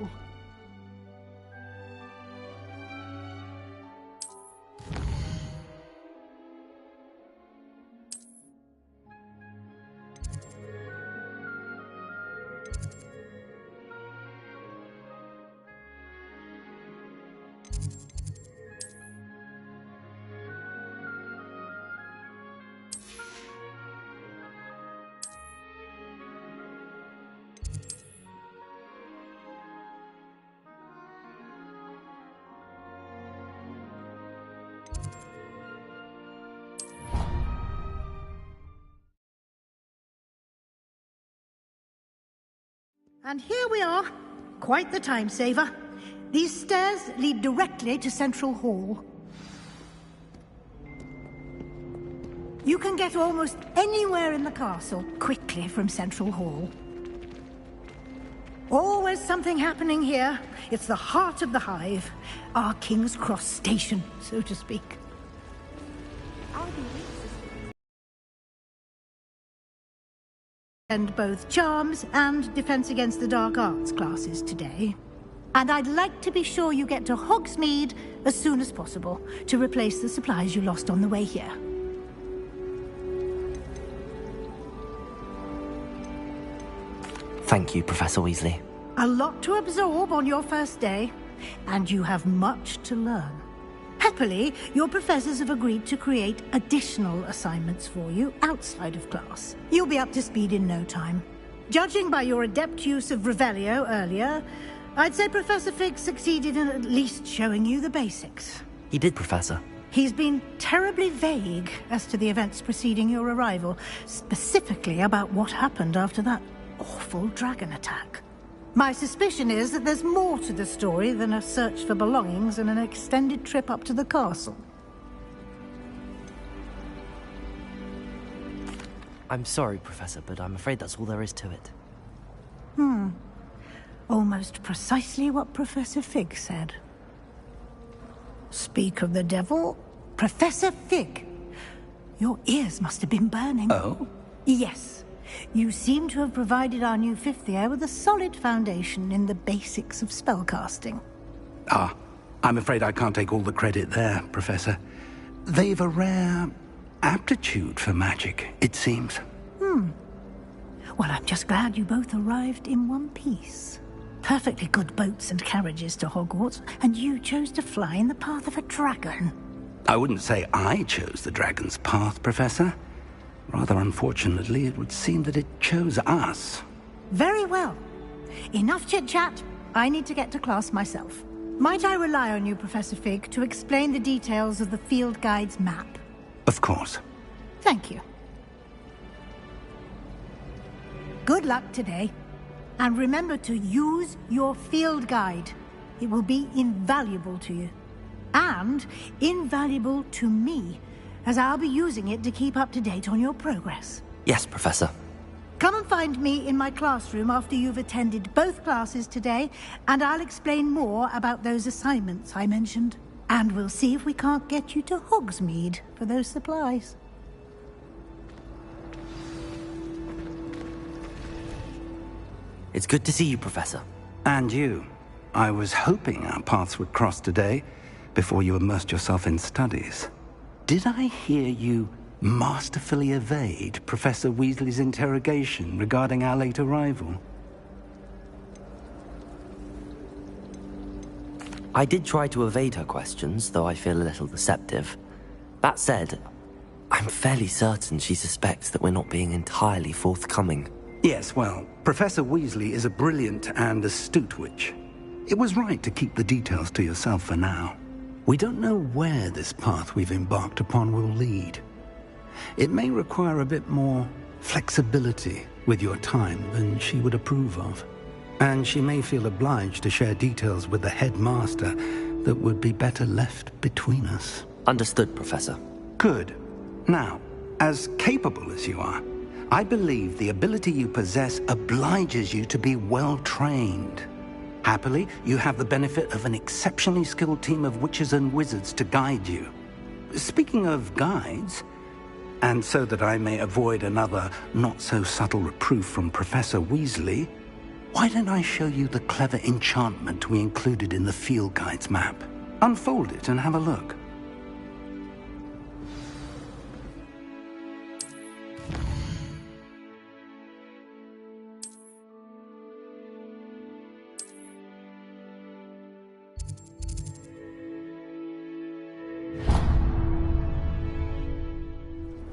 And here we are. Quite the time saver. These stairs lead directly to Central Hall. You can get almost anywhere in the castle quickly from Central Hall. Always something happening here. It's the heart of the hive. Our King's Cross station, so to speak. And both Charms and Defense Against the Dark Arts classes today. And I'd like to be sure you get to Hogsmeade as soon as possible to replace the supplies you lost on the way here. Thank you, Professor Weasley. A lot to absorb on your first day, and you have much to learn. Happily, your professors have agreed to create additional assignments for you outside of class. You'll be up to speed in no time. Judging by your adept use of Revelio earlier, I'd say Professor Fig succeeded in at least showing you the basics. He did, Professor. He's been terribly vague as to the events preceding your arrival, specifically about what happened after that awful dragon attack. My suspicion is that there's more to the story than a search for belongings and an extended trip up to the castle. I'm sorry, Professor, but I'm afraid that's all there is to it. Almost precisely what Professor Fig said. Speak of the devil, Professor Fig. Your ears must have been burning. Oh? Yes. You seem to have provided our new fifth year with a solid foundation in the basics of spellcasting. Ah, I'm afraid I can't take all the credit there, Professor. They've a rare aptitude for magic, it seems. Well, I'm just glad you both arrived in one piece. Perfectly good boats and carriages to Hogwarts, and you chose to fly in the path of a dragon. I wouldn't say I chose the dragon's path, Professor. Rather unfortunately, it would seem that it chose us. Very well. Enough chit-chat. I need to get to class myself. Might I rely on you, Professor Fig, to explain the details of the field guide's map? Of course. Thank you. Good luck today. And remember to use your field guide. It will be invaluable to you. And invaluable to me, as I'll be using it to keep up to date on your progress. Yes, Professor. Come and find me in my classroom after you've attended both classes today, and I'll explain more about those assignments I mentioned. And we'll see if we can't get you to Hogsmeade for those supplies. It's good to see you, Professor. And you. I was hoping our paths would cross today, before you immersed yourself in studies. Did I hear you masterfully evade Professor Weasley's interrogation regarding our late arrival? I did try to evade her questions, though I feel a little deceptive. That said, I'm fairly certain she suspects that we're not being entirely forthcoming. Yes, well, Professor Weasley is a brilliant and astute witch. It was right to keep the details to yourself for now. We don't know where this path we've embarked upon will lead. It may require a bit more flexibility with your time than she would approve of. And she may feel obliged to share details with the headmaster that would be better left between us. Understood, Professor. Good. Now, as capable as you are, I believe the ability you possess obliges you to be well trained. Happily, you have the benefit of an exceptionally skilled team of witches and wizards to guide you. Speaking of guides, and so that I may avoid another not-so-subtle reproof from Professor Weasley, why don't I show you the clever enchantment we included in the field guide's map? Unfold it and have a look.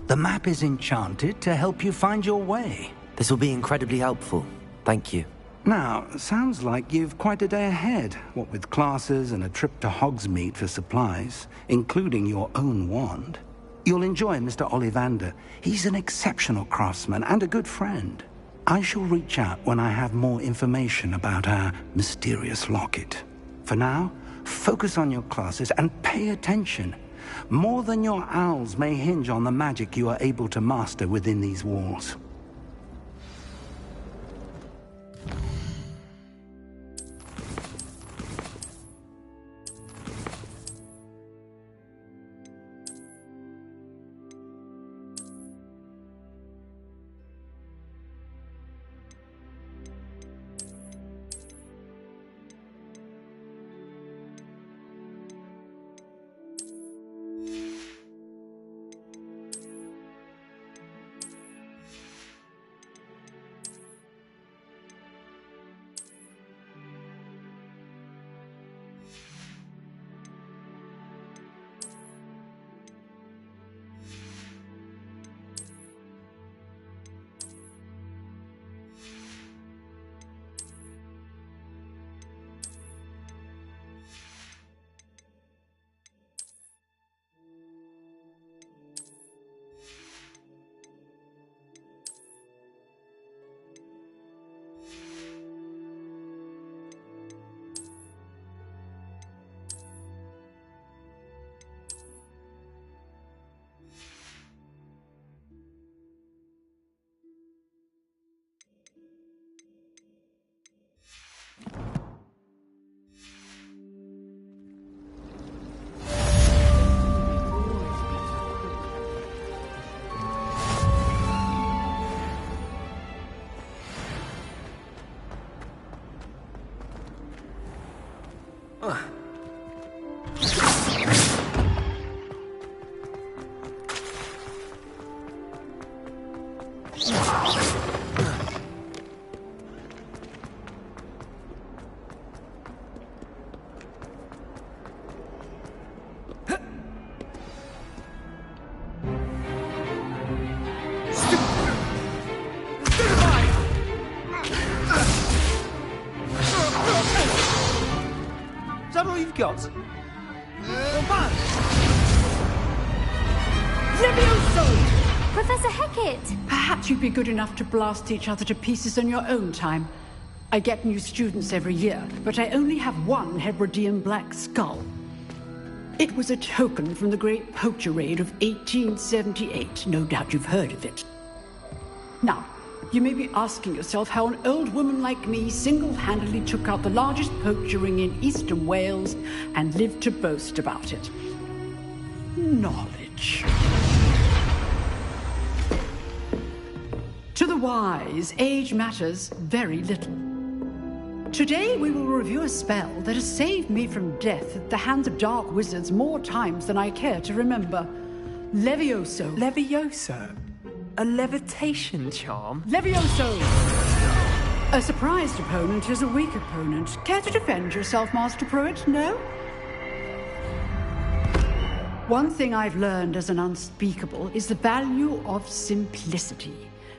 The map is enchanted to help you find your way. This will be incredibly helpful. Thank you. Now, sounds like you've quite a day ahead, what with classes and a trip to Hogsmeade for supplies, including your own wand. You'll enjoy Mr. Ollivander. He's an exceptional craftsman and a good friend. I shall reach out when I have more information about our mysterious locket. For now, focus on your classes and pay attention. More than your owls may hinge on the magic you are able to master within these walls. Is that all you've got? Levioso! Professor Hecat! Perhaps you'd be good enough to blast each other to pieces on your own time. I get new students every year, but I only have one Hebridean black skull. It was a token from the Great Poacher Raid of 1878. No doubt you've heard of it. Now, you may be asking yourself how an old woman like me single-handedly took out the largest poacher ring in eastern Wales and lived to boast about it. Knowledge. To the wise, age matters very little. Today we will review a spell that has saved me from death at the hands of dark wizards more times than I care to remember. Levioso. Levioso? A levitation charm? Levioso! A surprised opponent is a weak opponent. Care to defend yourself, Master Pruitt? No? One thing I've learned as an unspeakable is the value of simplicity,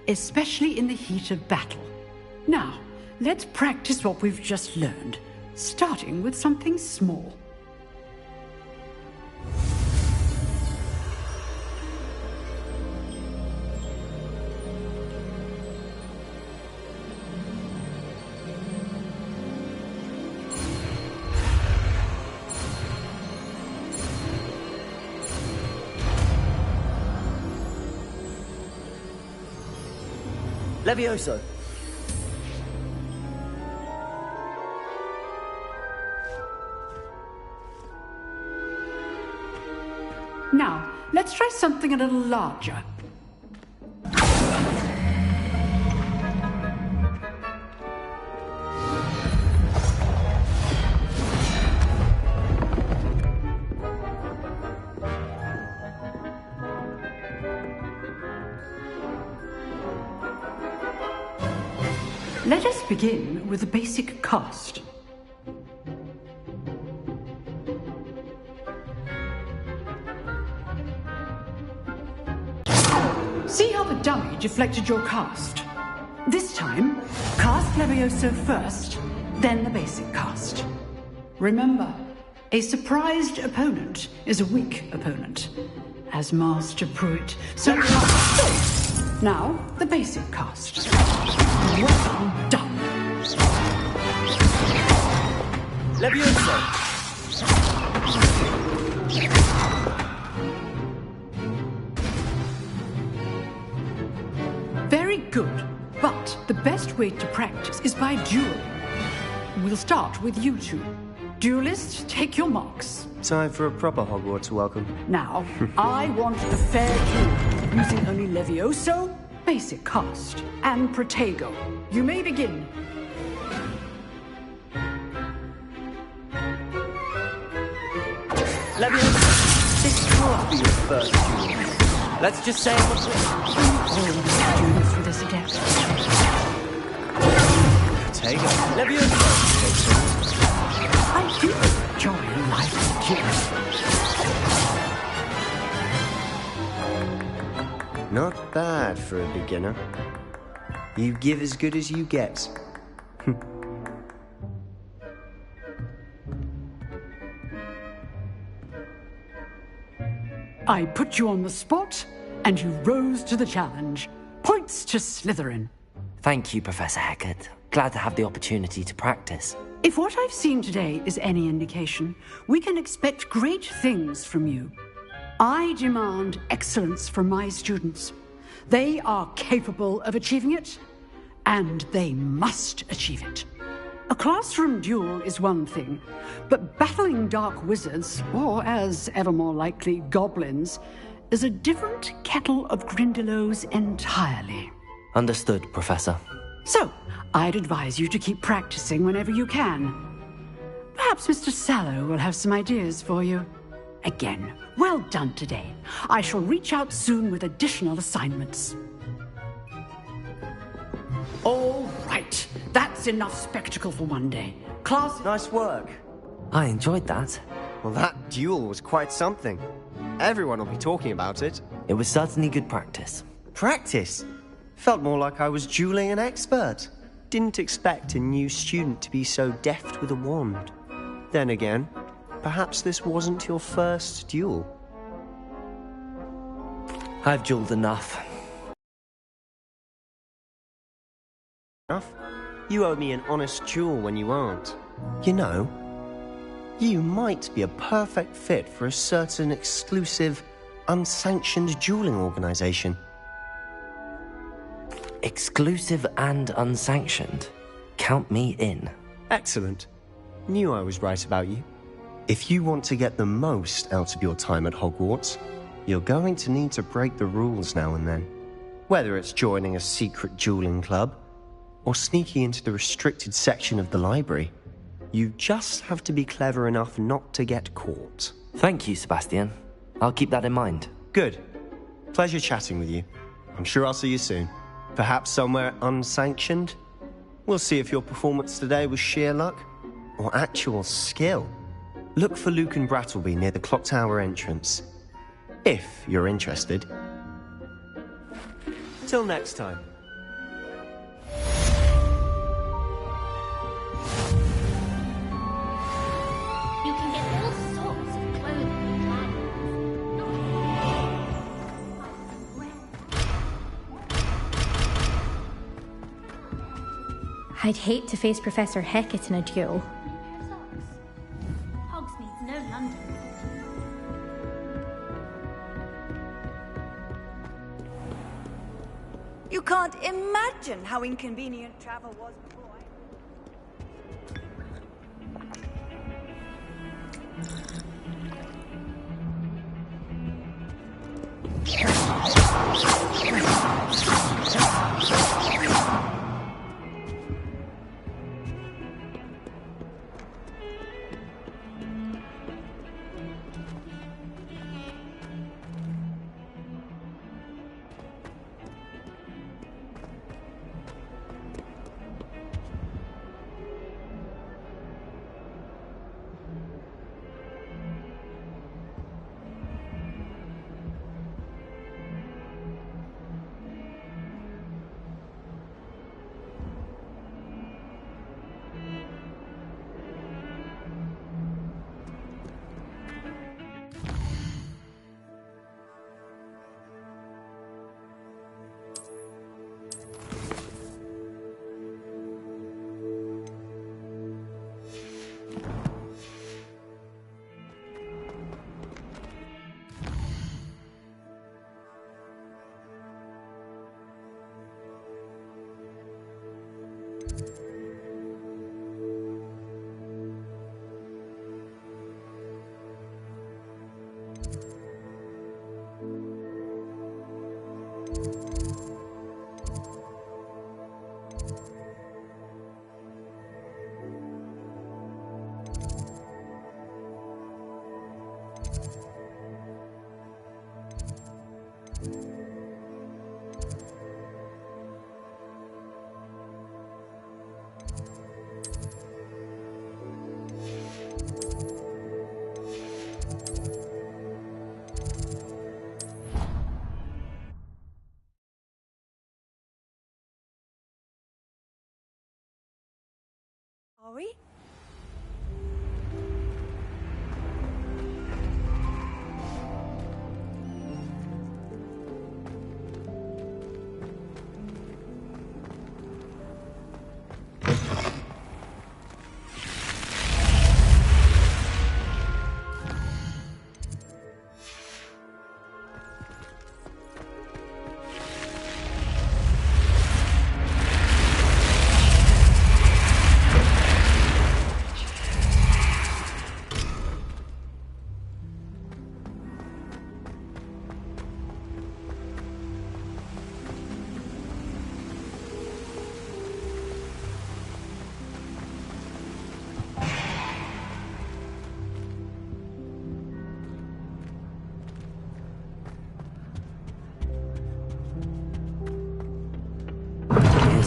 especially in the heat of battle. Now, let's practice what we've just learned, starting with something small. Levioso! Now, let's try something a little larger. Let us begin with the basic cast. See how the dummy deflected your cast? This time, cast Levioso first, then the basic cast. Remember, a surprised opponent is a weak opponent, as Master Pruitt so now, the basic cast. Well done. Levioso! Very good, but the best way to practice is by dueling. We'll start with you two. Duelists, take your marks. Time for a proper Hogwarts welcome. Now, I want a fair duel, using only Levioso, basic cast, and Protego. You may begin. Levioso! This can't be your first duel. Let's just say what's Students with this adept. Protego. Levioso! I do enjoy life duels. Not bad for a beginner. You give as good as you get. I put you on the spot, and you rose to the challenge. Points to Slytherin. Thank you, Professor Hecat. Glad to have the opportunity to practice. If what I've seen today is any indication, we can expect great things from you. I demand excellence from my students. They are capable of achieving it, and they must achieve it. A classroom duel is one thing, but battling dark wizards, or as ever more likely, goblins, is a different kettle of Grindylows entirely. Understood, Professor. So, I'd advise you to keep practicing whenever you can. Perhaps Mr. Sallow will have some ideas for you. Again, well done today. I shall reach out soon with additional assignments. All right. That's enough spectacle for one day. Class... Nice work. I enjoyed that. Well, that duel was quite something. Everyone will be talking about it. It was certainly good practice. Practice? Felt more like I was dueling an expert. Didn't expect a new student to be so deft with a wand. Then again, perhaps this wasn't your first duel. I've dueled enough. Enough? You owe me an honest duel when you aren't. You know, you might be a perfect fit for a certain exclusive, unsanctioned dueling organization. Exclusive and unsanctioned. Count me in. Excellent. Knew I was right about you. If you want to get the most out of your time at Hogwarts, you're going to need to break the rules now and then. Whether it's joining a secret dueling club, or sneaking into the restricted section of the library, you just have to be clever enough not to get caught. Thank you, Sebastian. I'll keep that in mind. Good. Pleasure chatting with you. I'm sure I'll see you soon. Perhaps somewhere unsanctioned? We'll see if your performance today was sheer luck or actual skill. Look for Luke and Brattleby near the clock tower entrance. If you're interested. Till next time. You can get all sorts of clothing and I'd hate to face Professor Hecat in a duel. Hogsmeade's no London. You can't imagine how inconvenient travel was before are we?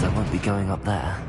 I won't be going up there.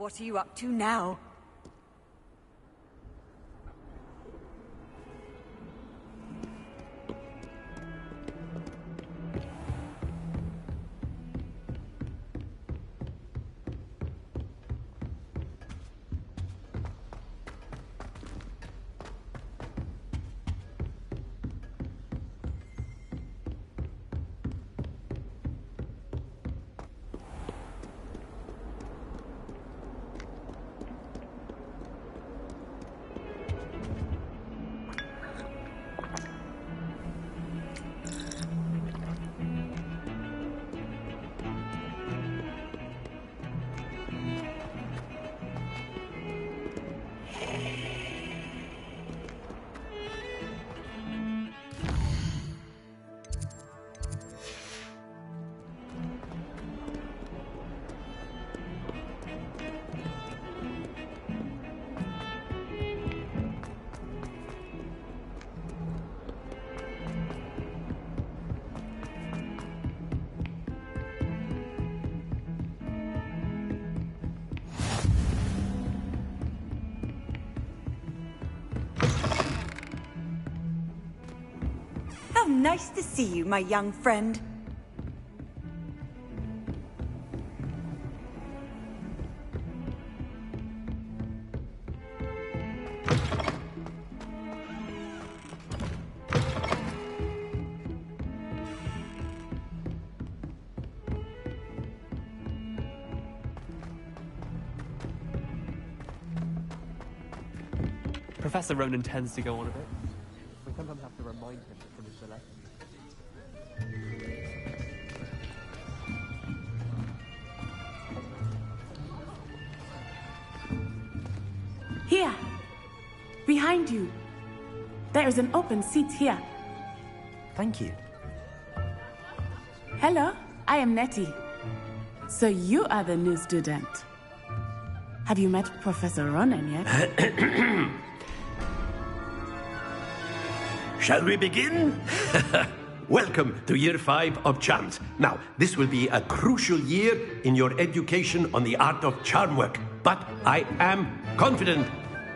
What are you up to now? How nice to see you, my young friend. Professor Ronan tends to go on a bit. We sometimes have to remind him to finish the lesson. Here! Behind you! There is an open seat here. Thank you. Hello, I am Nettie. So you are the new student. Have you met Professor Ronan yet? Shall we begin? Welcome to Year 5 of Charms. Now, this will be a crucial year in your education on the art of charm work. But I am confident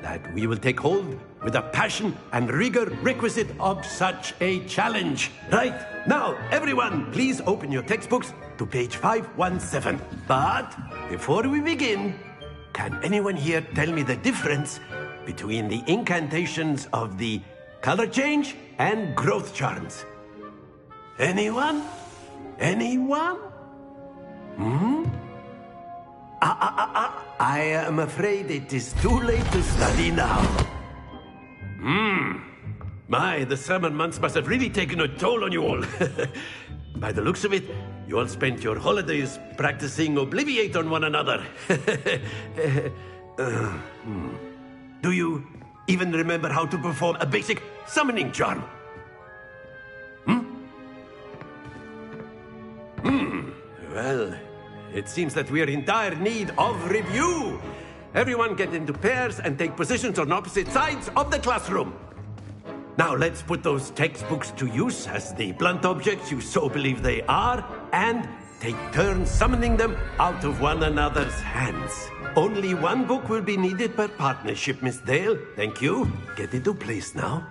that we will take hold with the passion and rigor requisite of such a challenge. Right, now, everyone, please open your textbooks to page 517. But before we begin, can anyone here tell me the difference between the incantations of the color change and growth charms? Anyone? Anyone? I am afraid it is too late to study now. My, the summer months must have really taken a toll on you all. By the looks of it, you all spent your holidays practicing Obliviate on one another. Do you even remember how to perform a basic summoning charm? Well, it seems that we are in dire need of review. Everyone get into pairs and take positions on opposite sides of the classroom. Now let's put those textbooks to use as the blunt objects you so believe they are, and take turns summoning them out of one another's hands. Only one book will be needed per partnership, Miss Dale. Thank you. Get into place now.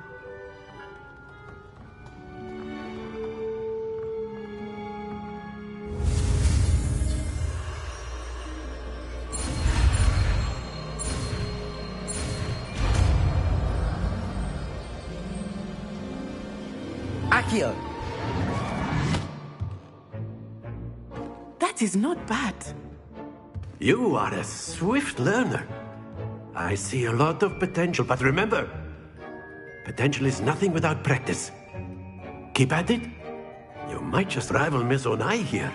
Accio! That is not bad. You are a swift learner. I see a lot of potential, but remember, potential is nothing without practice. Keep at it. You might just rival Miss Onai here.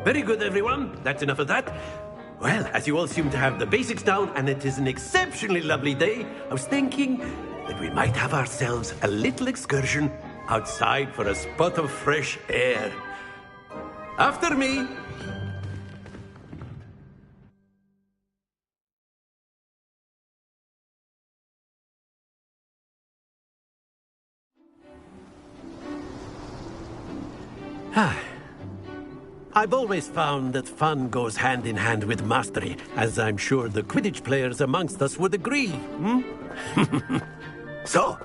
Very good, everyone. That's enough of that. Well, as you all seem to have the basics down, and it is an exceptionally lovely day, I was thinking that we might have ourselves a little excursion outside for a spot of fresh air. After me. I've always found that fun goes hand in hand with mastery, as I'm sure the Quidditch players amongst us would agree, hmm? So,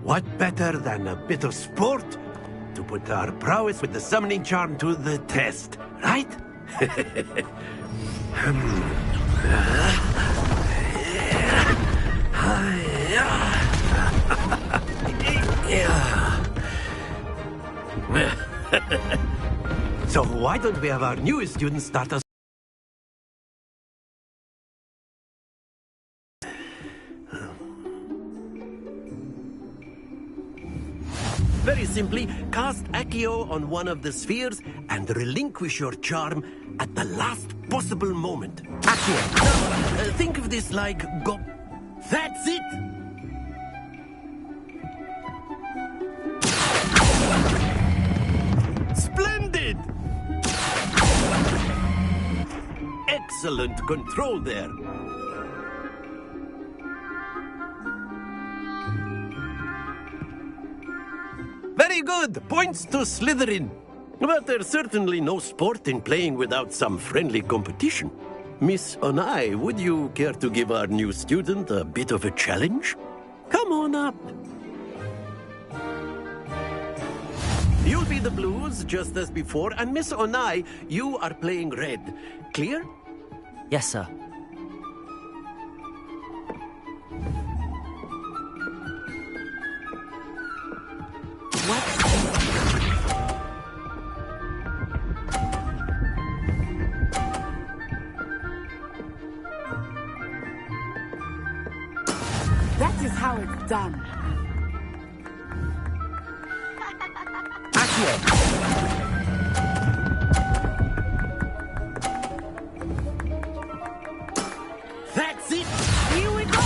what better than a bit of sport to put our prowess with the summoning charm to the test, right? So why don't we have our newest student start us? Very simply, cast Accio on one of the spheres and relinquish your charm at the last possible moment. Accio. Now, think of this like go... That's it! Splendid! Excellent control there. Very good. Points to Slytherin. But there's certainly no sport in playing without some friendly competition. Miss Onai, would you care to give our new student a bit of a challenge? Come on up. You'll be the blues, just as before, and Miss Onai, you are playing red. Clear? Yes, sir. That is how it's done. That's it! Here we go!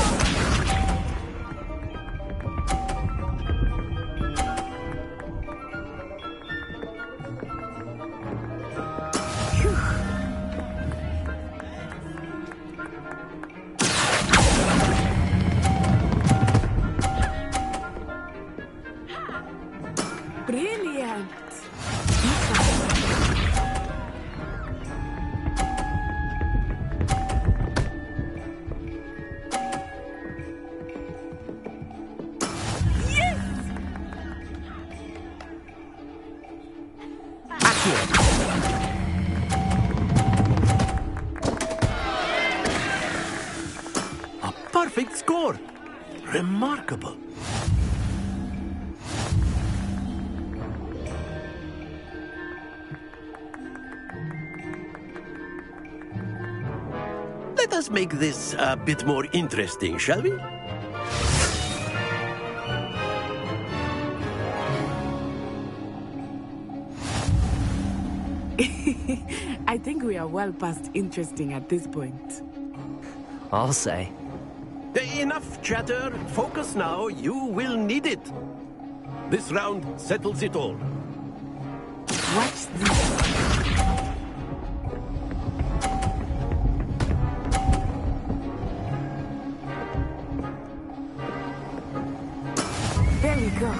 Brilliant! A perfect score! Remarkable. Let us make this a bit more interesting, shall we? I think we are well past interesting at this point. I'll say. Enough chatter. Focus now. You will need it. This round settles it all. Watch this. There we go.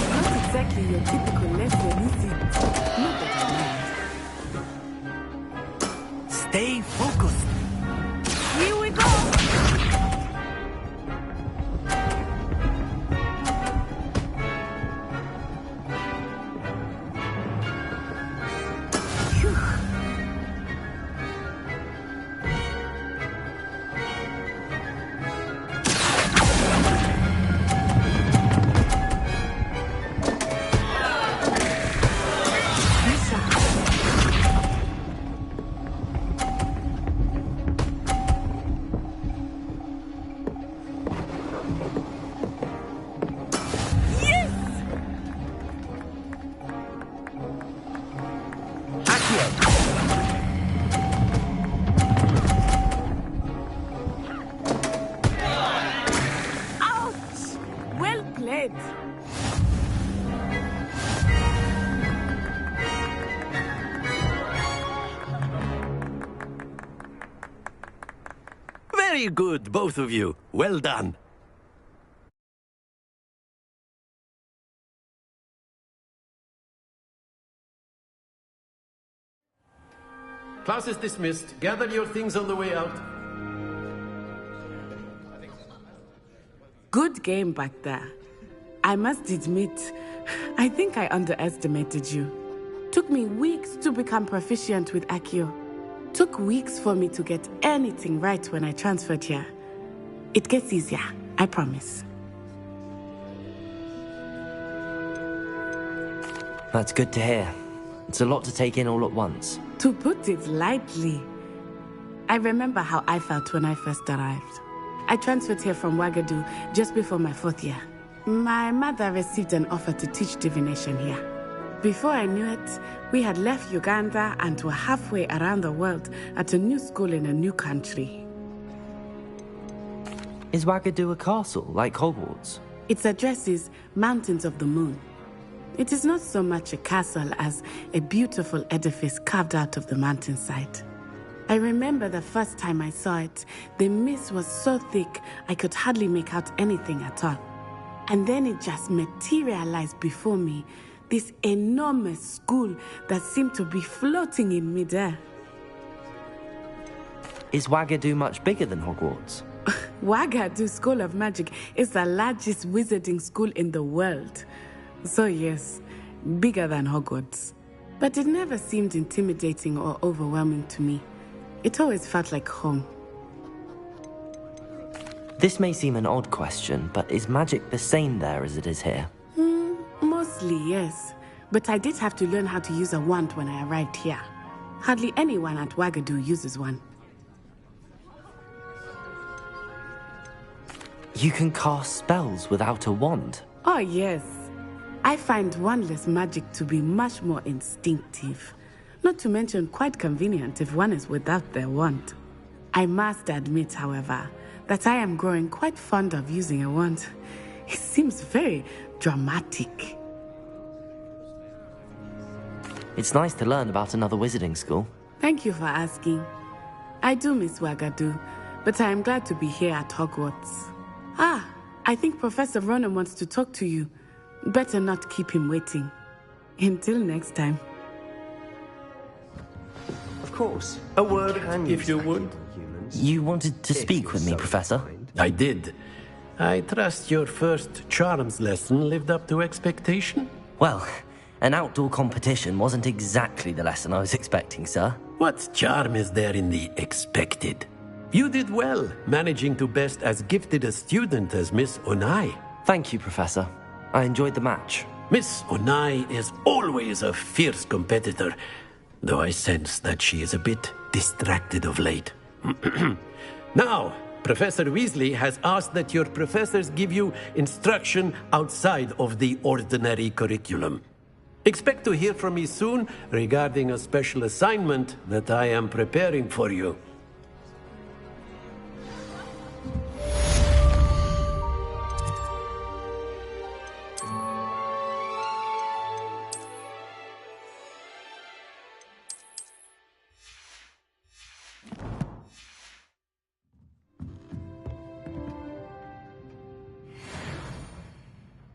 Not exactly your typical lesson, is it? Not that I mind. Stay focused. Here we go! Very good, both of you. Well done. Class is dismissed. Gather your things on the way out. Good game back there. I must admit, I think I underestimated you. Took me weeks to become proficient with Accio. Took weeks for me to get anything right when I transferred here. It gets easier, I promise. That's good to hear. It's a lot to take in all at once. To put it lightly, I remember how I felt when I first arrived. I transferred here from Wagadu just before my 4th year. My mother received an offer to teach divination here. Before I knew it, we had left Uganda and were halfway around the world at a new school in a new country. Is Wagadu a castle, like Hogwarts? Its address is Mountains of the Moon. It is not so much a castle as a beautiful edifice carved out of the mountainside. I remember the first time I saw it, the mist was so thick I could hardly make out anything at all. And then it just materialized before me, this enormous school that seemed to be floating in midair. Is Wagadu much bigger than Hogwarts? Wagadu School of Magic is the largest wizarding school in the world. So yes, bigger than Hogwarts. But it never seemed intimidating or overwhelming to me. It always felt like home. This may seem an odd question, but is magic the same there as it is here? Mostly, yes. But I did have to learn how to use a wand when I arrived here. Hardly anyone at Wagadu uses one. You can cast spells without a wand? Oh, yes. I find wandless magic to be much more instinctive. Not to mention quite convenient if one is without their wand. I must admit, however, that I am growing quite fond of using a wand. It seems very dramatic. It's nice to learn about another wizarding school. Thank you for asking. I do miss Wagadu, but I am glad to be here at Hogwarts. Ah, I think Professor Ronan wants to talk to you. Better not keep him waiting. Until next time. Of course. A word, if you would. You wanted to speak with me, Professor? I did. I trust your first charms lesson lived up to expectation? Well, an outdoor competition wasn't exactly the lesson I was expecting, sir. What charm is there in the expected? You did well, managing to best as gifted a student as Miss Onai. Thank you, Professor. I enjoyed the match. Miss Onai is always a fierce competitor, though I sense that she is a bit distracted of late. Now, Professor Weasley has asked that your professors give you instruction outside of the ordinary curriculum. Expect to hear from me soon regarding a special assignment that I am preparing for you.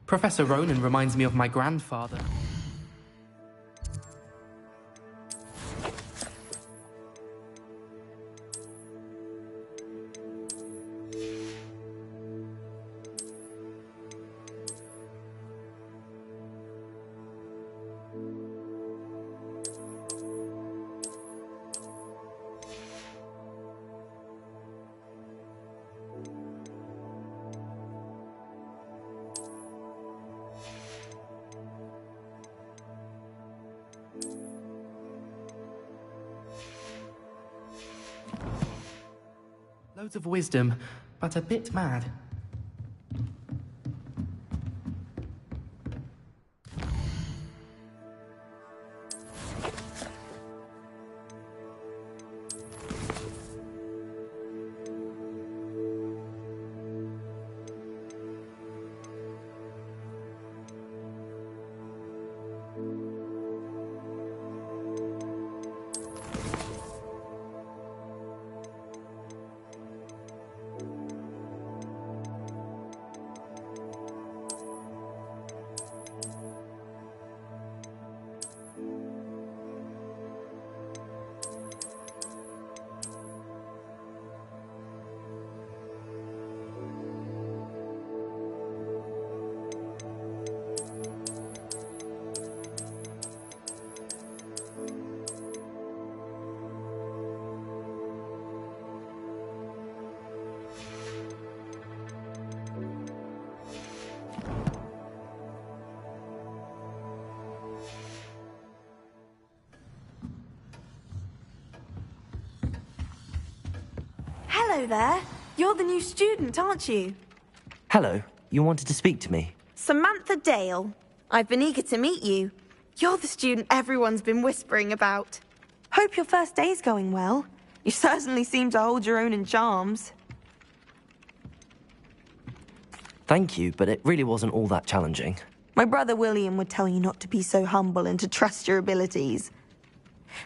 Professor Ronan reminds me of my grandfather. Loads of wisdom, but a bit mad. Hello there. You're the new student, aren't you? Hello, you wanted to speak to me? Samantha Dale. I've been eager to meet you. You're the student everyone's been whispering about. Hope your first day's going well. You certainly seem to hold your own in charms. Thank you, but it really wasn't all that challenging. My brother William would tell you not to be so humble and to trust your abilities.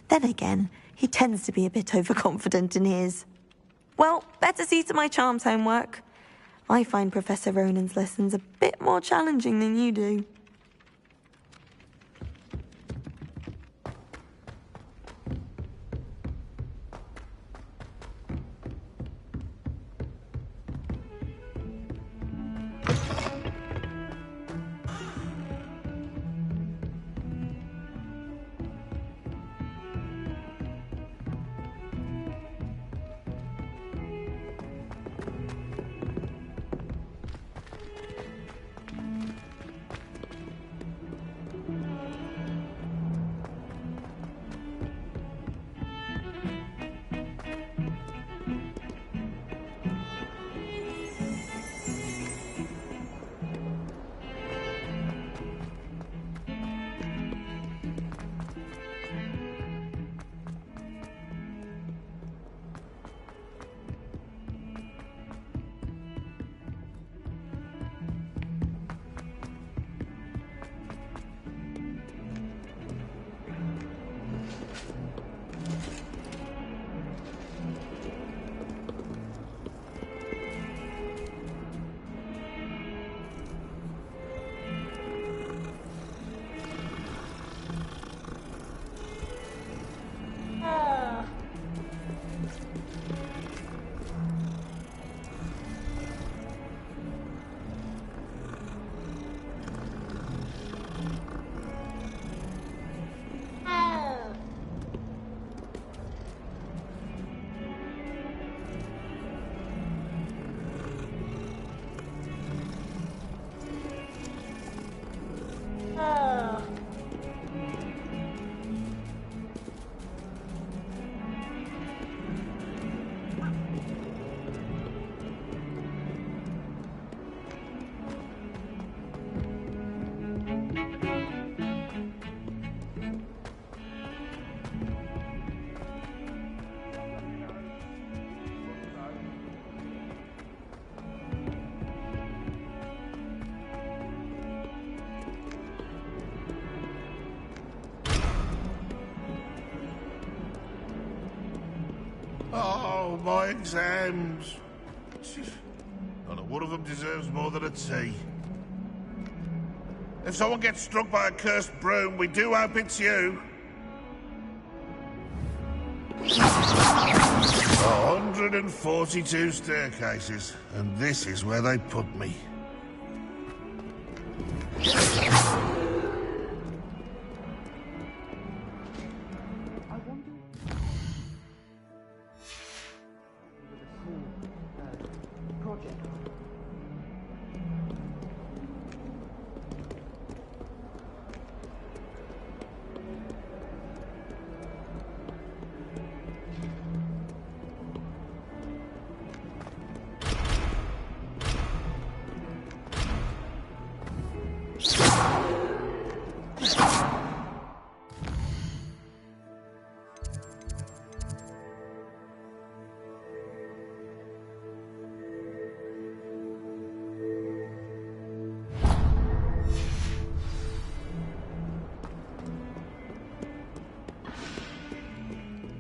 Then again, he tends to be a bit overconfident in his. Well, better see to my charms homework. I find Professor Ronan's lessons a bit more challenging than you do. Oh, my exams. Not one of them deserves more than a T. If someone gets struck by a cursed broom, we do hope it's you. 142 staircases, and this is where they put me.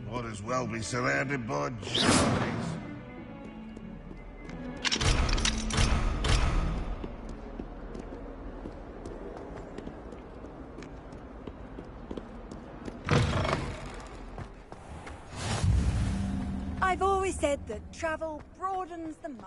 Might as well be surrounded by zombies. I've always said that travel broadens the mind.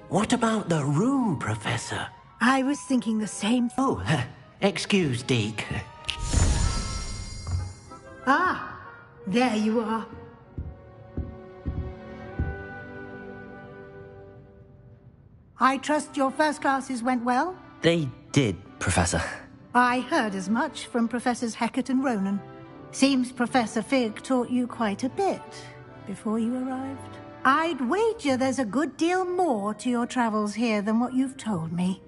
What about the room, Professor? I was thinking the same thing. Oh, excuse, Deke. Ah, there you are. I trust your first classes went well? They did, Professor. I heard as much from Professors Hecat and Ronan. Seems Professor Fig taught you quite a bit before you arrived. I'd wager there's a good deal more to your travels here than what you've told me.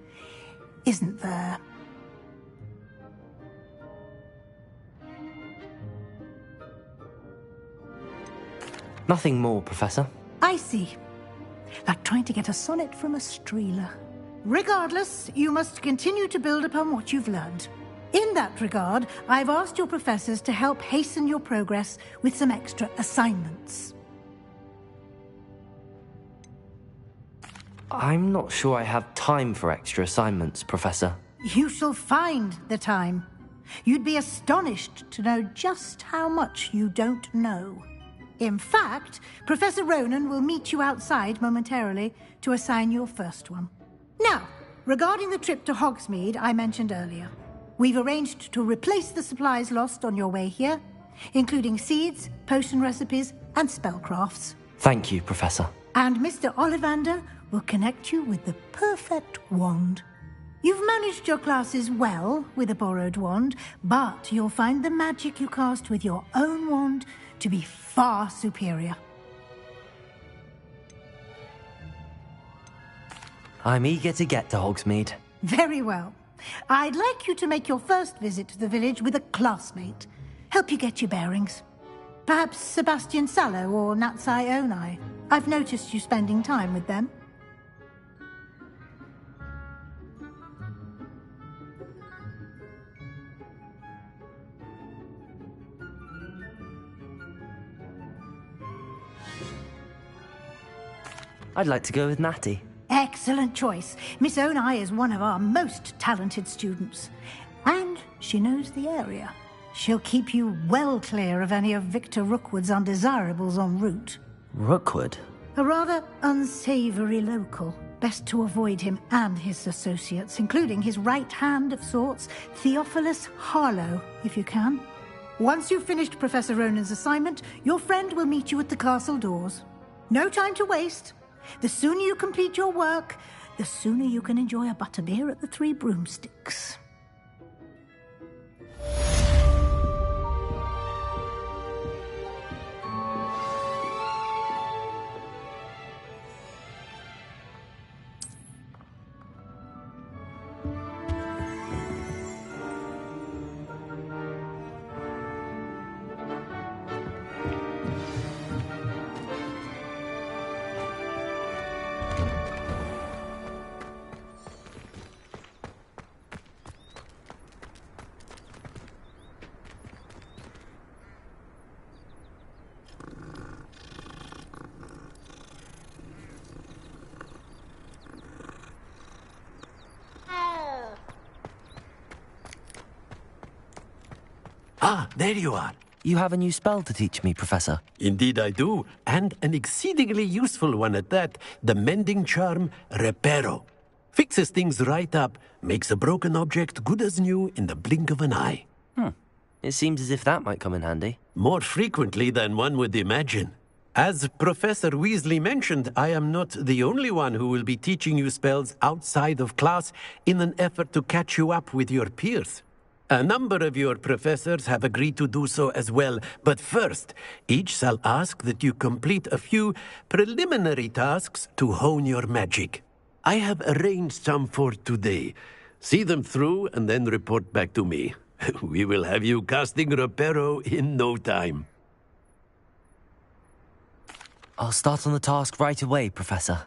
Isn't there? Nothing more, Professor. I see. Like trying to get a sonnet from a streeler. Regardless, you must continue to build upon what you've learned. In that regard, I've asked your professors to help hasten your progress with some extra assignments. I'm not sure I have time for extra assignments, Professor. You shall find the time. You'd be astonished to know just how much you don't know. In fact, Professor Ronan will meet you outside momentarily to assign your first one. Now, regarding the trip to Hogsmeade I mentioned earlier, we've arranged to replace the supplies lost on your way here, including seeds, potion recipes, and spellcrafts. Thank you, Professor. And Mr. Ollivander will connect you with the perfect wand. You've managed your classes well with a borrowed wand, but you'll find the magic you cast with your own wand to be far superior. I'm eager to get to Hogsmeade. Very well. I'd like you to make your first visit to the village with a classmate. Help you get your bearings. Perhaps Sebastian Sallow or Natsai Onai. I've noticed you spending time with them. I'd like to go with Natty. Excellent choice. Miss Onai is one of our most talented students. And she knows the area. She'll keep you well clear of any of Victor Rookwood's undesirables en route. Rookwood? A rather unsavory local. Best to avoid him and his associates, including his right hand of sorts, Theophilus Harlow, if you can. Once you've finished Professor Ronan's assignment, your friend will meet you at the castle doors. No time to waste. The sooner you complete your work, the sooner you can enjoy a butterbeer at the Three Broomsticks. Ah, there you are. You have a new spell to teach me, Professor. Indeed I do, and an exceedingly useful one at that. The mending charm, Reparo. Fixes things right up, makes a broken object good as new in the blink of an eye. It seems as if that might come in handy. More frequently than one would imagine. As Professor Weasley mentioned, I am not the only one who will be teaching you spells outside of class in an effort to catch you up with your peers. A number of your professors have agreed to do so as well, but first, each shall ask that you complete a few preliminary tasks to hone your magic. I have arranged some for today. See them through and then report back to me. We will have you casting Reparo in no time. I'll start on the task right away, Professor.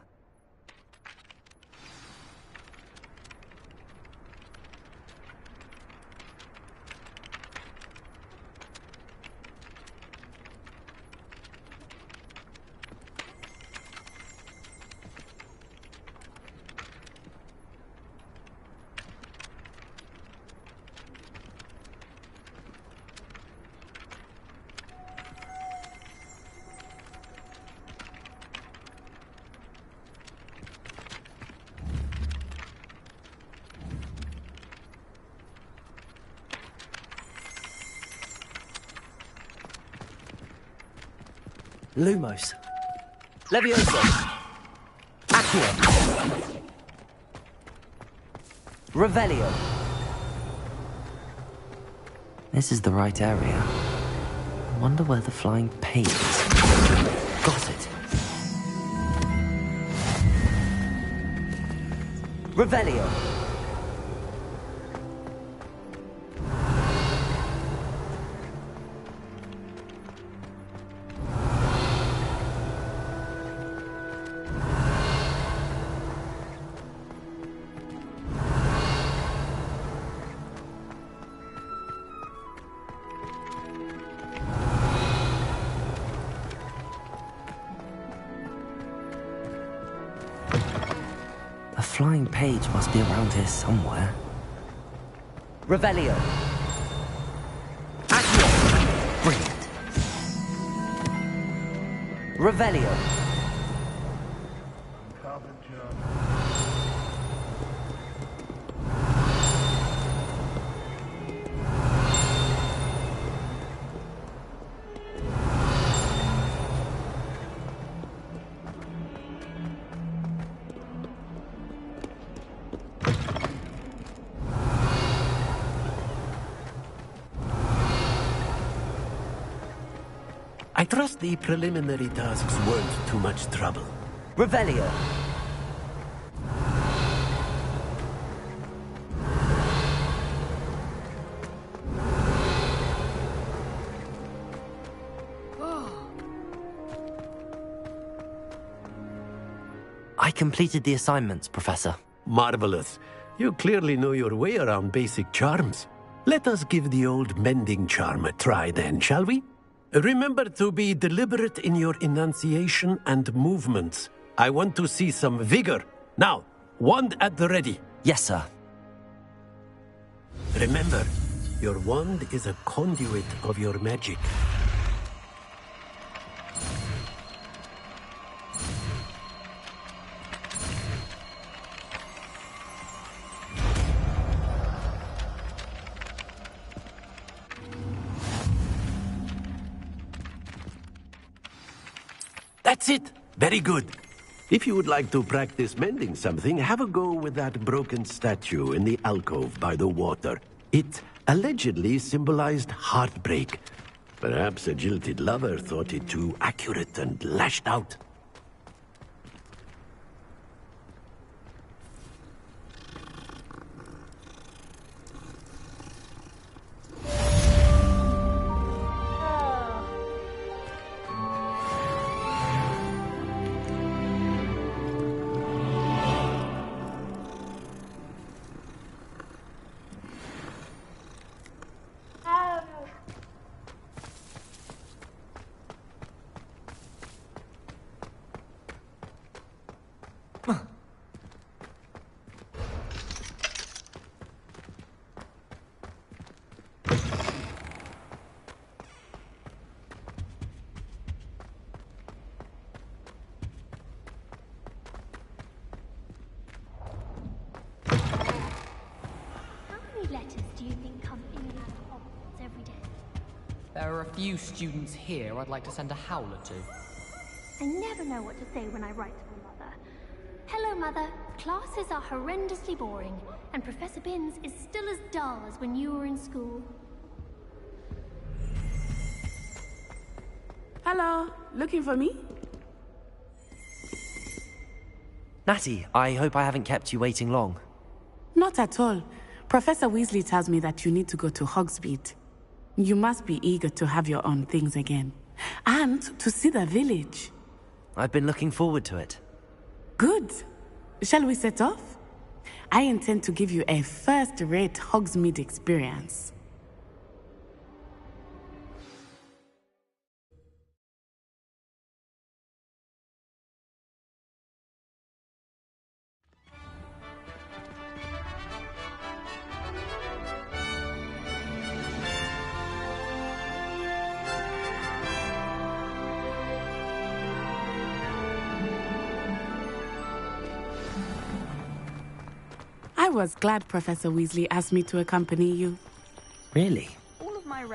Lumos. Levioso. Accio. Revelio. This is the right area. I wonder where the flying page is. Got it. Revelio. A flying page must be around here somewhere. Revelio. Accio. Brilliant. Revelio. I trust the preliminary tasks weren't too much trouble. Revelio. I completed the assignments, Professor. Marvelous. You clearly know your way around basic charms. Let us give the old mending charm a try then, shall we? Remember to be deliberate in your enunciation and movements. I want to see some vigor. Now, wand at the ready. Yes, sir. Remember, your wand is a conduit of your magic. That's it. Very good. If you would like to practice mending something, have a go with that broken statue in the alcove by the water. It allegedly symbolized heartbreak. Perhaps a jilted lover thought it too accurate and lashed out. There are a few students here I'd like to send a howler to. I never know what to say when I write to my mother. Hello, Mother. Classes are horrendously boring, and Professor Binns is still as dull as when you were in school. Hello, looking for me? Natty, I hope I haven't kept you waiting long. Not at all. Professor Weasley tells me that you need to go to Hogsmeade. You must be eager to have your own things again. And to see the village. I've been looking forward to it. Good. Shall we set off? I intend to give you a first-rate Hogsmeade experience. I was glad Professor Weasley asked me to accompany you. Really?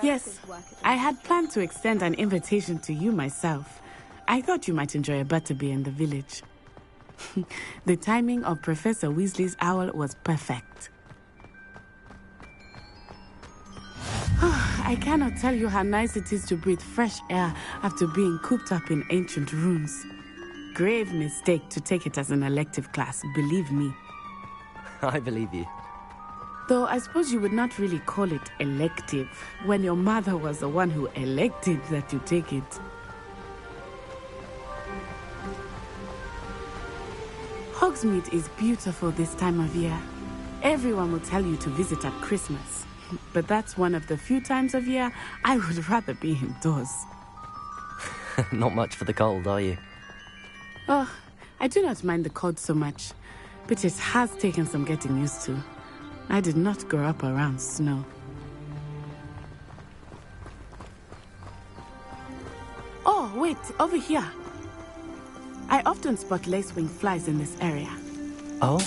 Yes, I had planned to extend an invitation to you myself, I thought you might enjoy a butterbeer in the village. The timing of Professor Weasley's owl was perfect. I cannot tell you how nice it is to breathe fresh air after being cooped up in ancient rooms. Grave mistake to take it as an elective class, believe me. I believe you. Though I suppose you would not really call it elective when your mother was the one who elected that you take it. Hogsmeade is beautiful this time of year. Everyone will tell you to visit at Christmas. But that's one of the few times of year I would rather be indoors. Not much for the cold, are you? Oh, I do not mind the cold so much, but it has taken some getting used to. I did not grow up around snow. Oh, wait, over here. I often spot lacewing flies in this area. Oh?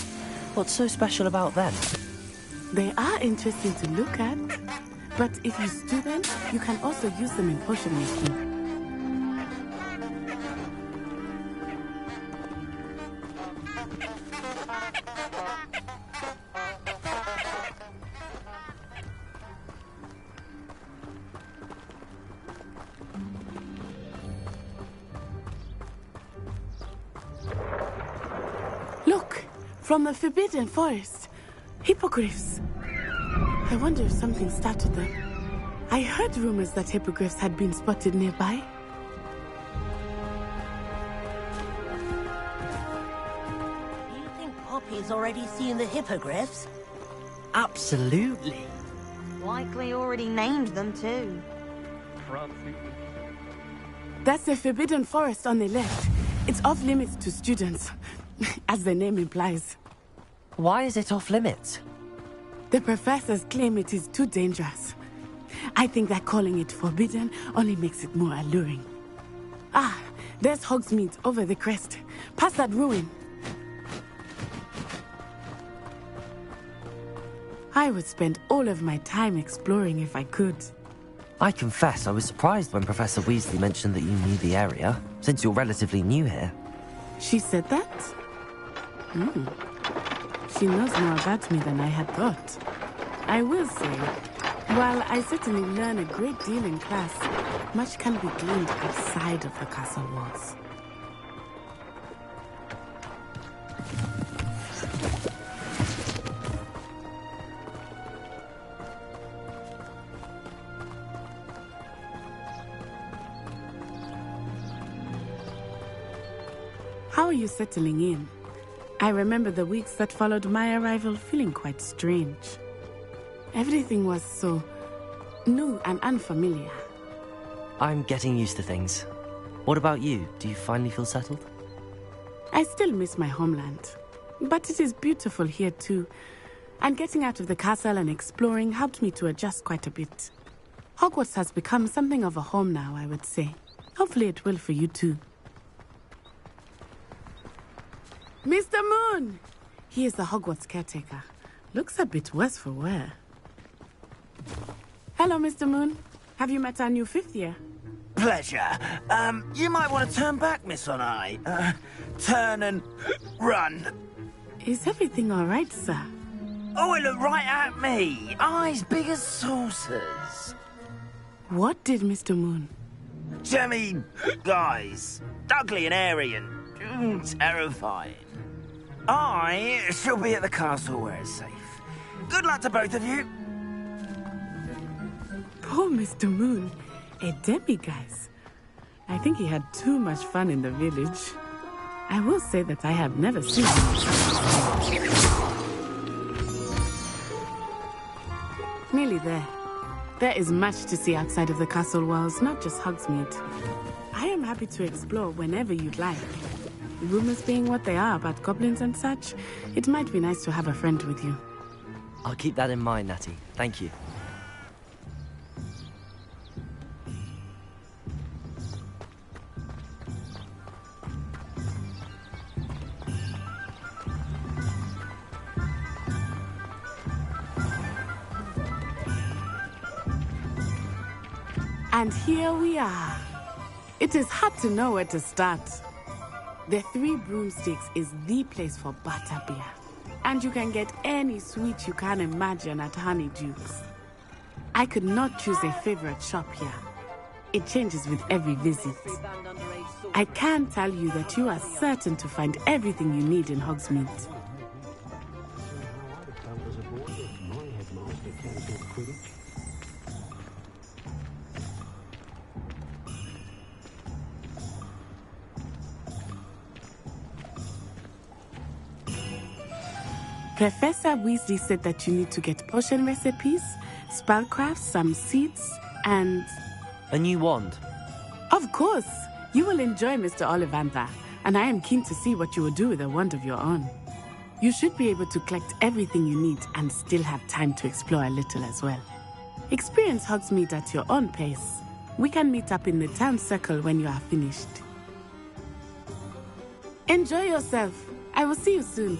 What's so special about them? They are interesting to look at, but if you stew them, you can also use them in potion making. Look, from the Forbidden Forest, hippogriffs. I wonder if something started them. I heard rumors that hippogriffs had been spotted nearby. You think Poppy's already seen the hippogriffs? Absolutely. Likely already named them too. That's the Forbidden Forest on the left. It's off limits to students, as the name implies. Why is it off limits? The professors claim it is too dangerous. I think that calling it forbidden only makes it more alluring. Ah, there's Hogsmeade over the crest. Past that ruin. I would spend all of my time exploring if I could. I confess I was surprised when Professor Weasley mentioned that you knew the area, since you're relatively new here. She said that? She knows more about me than I had thought. I will say, while I certainly learn a great deal in class, much can be gleaned outside of the castle walls. How are you settling in? I remember the weeks that followed my arrival feeling quite strange. Everything was so new and unfamiliar. I'm getting used to things. What about you? Do you finally feel settled? I still miss my homeland, but it is beautiful here too. And getting out of the castle and exploring helped me to adjust quite a bit. Hogwarts has become something of a home now, I would say. Hopefully it will for you too. Mr. Moon! He is the Hogwarts caretaker. Looks a bit worse for wear. Hello, Mr. Moon. Have you met our new fifth year? Pleasure. You might want to turn back, Miss Onai. Turn and run. Is everything all right, sir? Oh, it looked right at me. Eyes big as saucers. What did Mr. Moon? Jemmy guys. Ugly and airy and terrifying. I shall be at the castle where it's safe. Good luck to both of you. Poor Mr. Moon. A demiguise. I think he had too much fun in the village. I will say that I have never seen him. Nearly there. There is much to see outside of the castle walls, not just Hogsmeade. I am happy to explore whenever you'd like. Rumors being what they are about goblins and such, it might be nice to have a friend with you. I'll keep that in mind, Natty. Thank you. And here we are. It is hard to know where to start. The Three Broomsticks is the place for butterbeer. And you can get any sweet you can imagine at Honeydukes. I could not choose a favorite shop here. It changes with every visit. I can tell you that you are certain to find everything you need in Hogsmeade. Professor Weasley said that you need to get potion recipes, spellcrafts, some seeds, and... A new wand? Of course! You will enjoy Mr. Ollivander, and I am keen to see what you will do with a wand of your own. You should be able to collect everything you need and still have time to explore a little as well. Experience Hogsmeade at your own pace. We can meet up in the town circle when you are finished. Enjoy yourself. I will see you soon.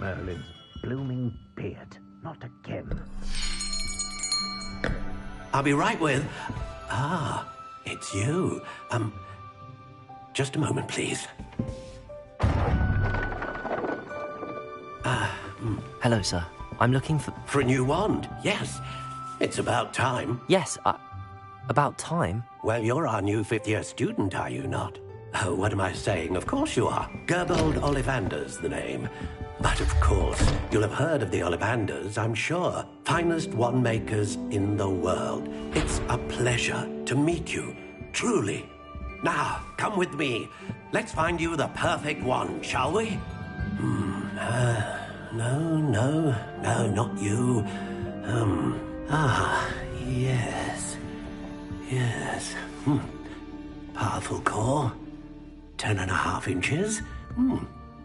Merlin's blooming beard. Not again. I'll be right with... Ah, it's you. Just a moment, please. Hello, sir. I'm looking for... For a new wand, yes. It's about time. Yes, about time? Well, you're our new fifth-year student, are you not? Oh, what am I saying? Of course you are. Gerbold Ollivander's the name. But of course, you'll have heard of the Ollivanders, I'm sure. Finest wand makers in the world. It's a pleasure to meet you, truly. Now, come with me. Let's find you the perfect wand, shall we? No, not you. Yes. Powerful core. 10.5 inches.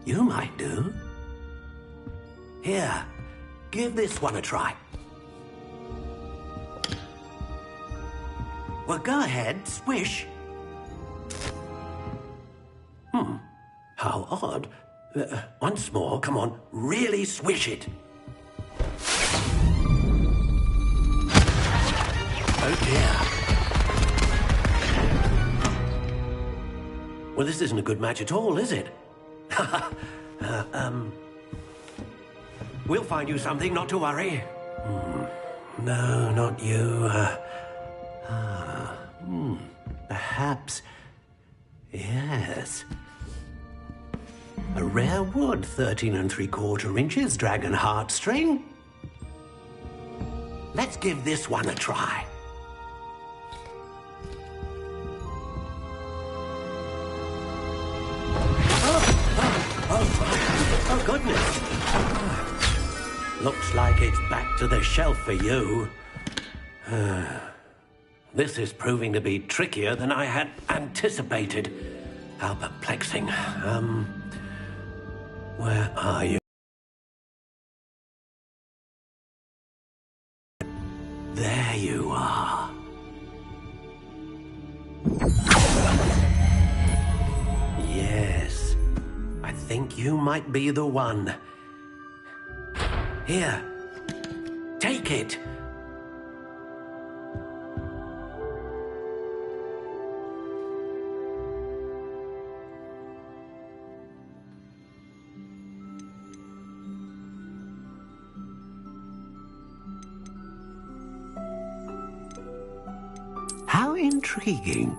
You might do. Here, give this one a try. Well, go ahead, swish. How odd. Once more, come on, really swish it. Oh dear. Well, this isn't a good match at all, is it? We'll find you something, not to worry. No, not you. Perhaps. Yes. A rare wood, 13 3/4 inches, dragon heartstring. Let's give this one a try. Oh, goodness. Looks like it's back to the shelf for you. This is proving to be trickier than I had anticipated. How perplexing. Where are you? There you are. Yes. I think you might be the one. Here. Take it. intriguing.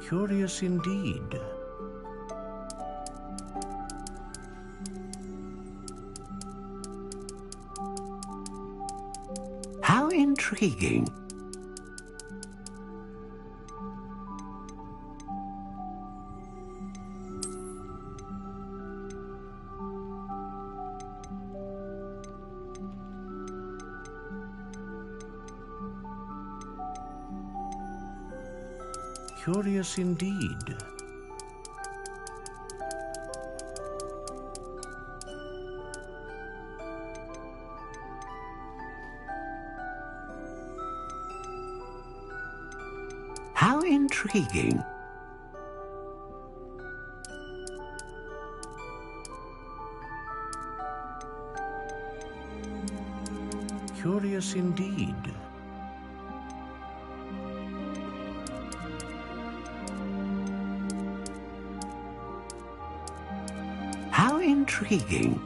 Curious indeed. How intriguing. Curious indeed. How intriguing. Curious indeed. How intriguing.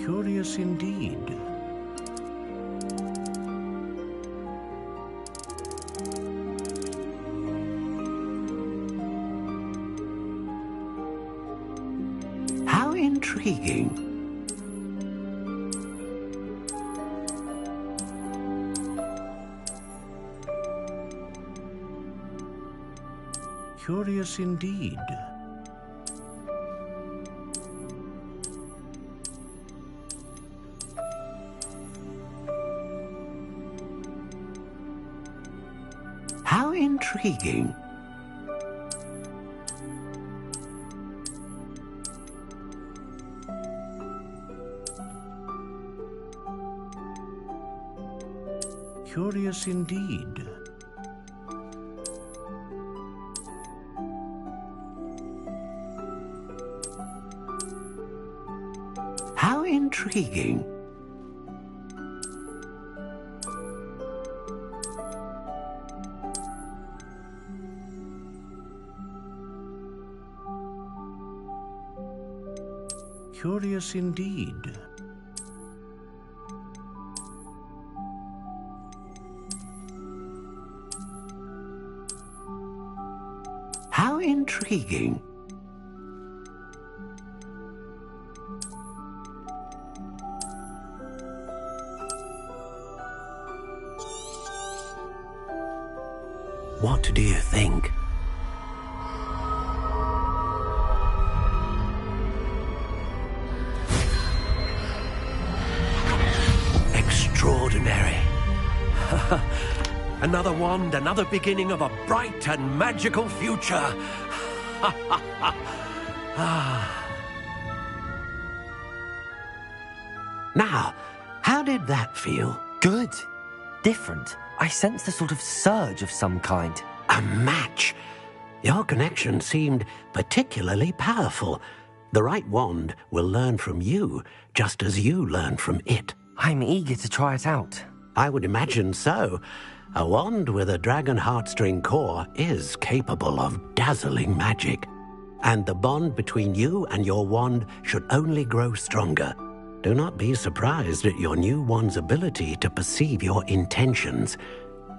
Curious indeed. How intriguing. Curious indeed. How intriguing. Curious indeed. How intriguing. Curious indeed. How intriguing. What do you think? Extraordinary. Another wand, another beginning of a bright and magical future. Now, how did that feel? Good. Different. I sensed a sort of surge of some kind. A match. Your connection seemed particularly powerful. The right wand will learn from you, just as you learn from it. I'm eager to try it out. I would imagine so. A wand with a dragon heartstring core is capable of dazzling magic. And the bond between you and your wand should only grow stronger. Do not be surprised at your new wand's ability to perceive your intentions,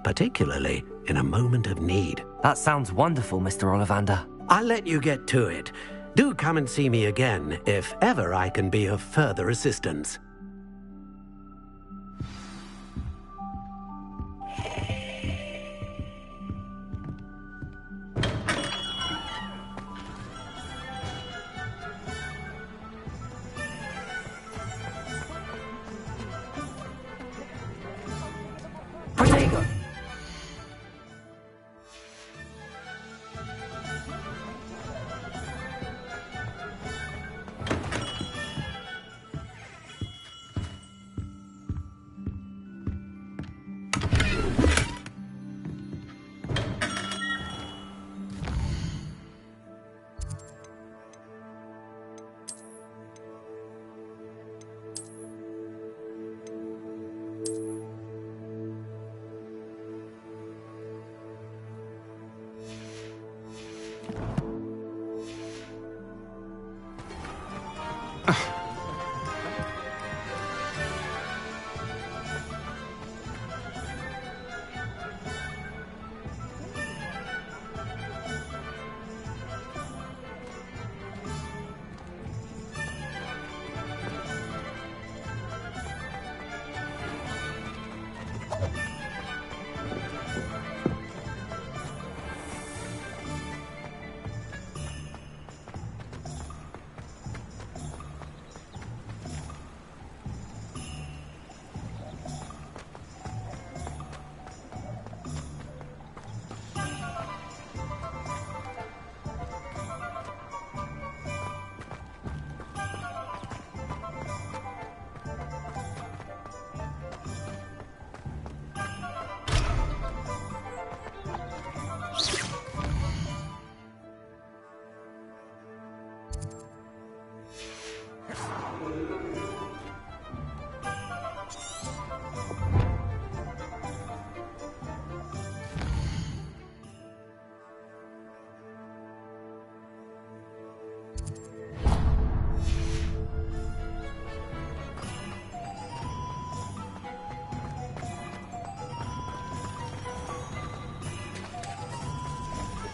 particularly in a moment of need. That sounds wonderful, Mr. Ollivander. I'll let you get to it. Do come and see me again if ever I can be of further assistance.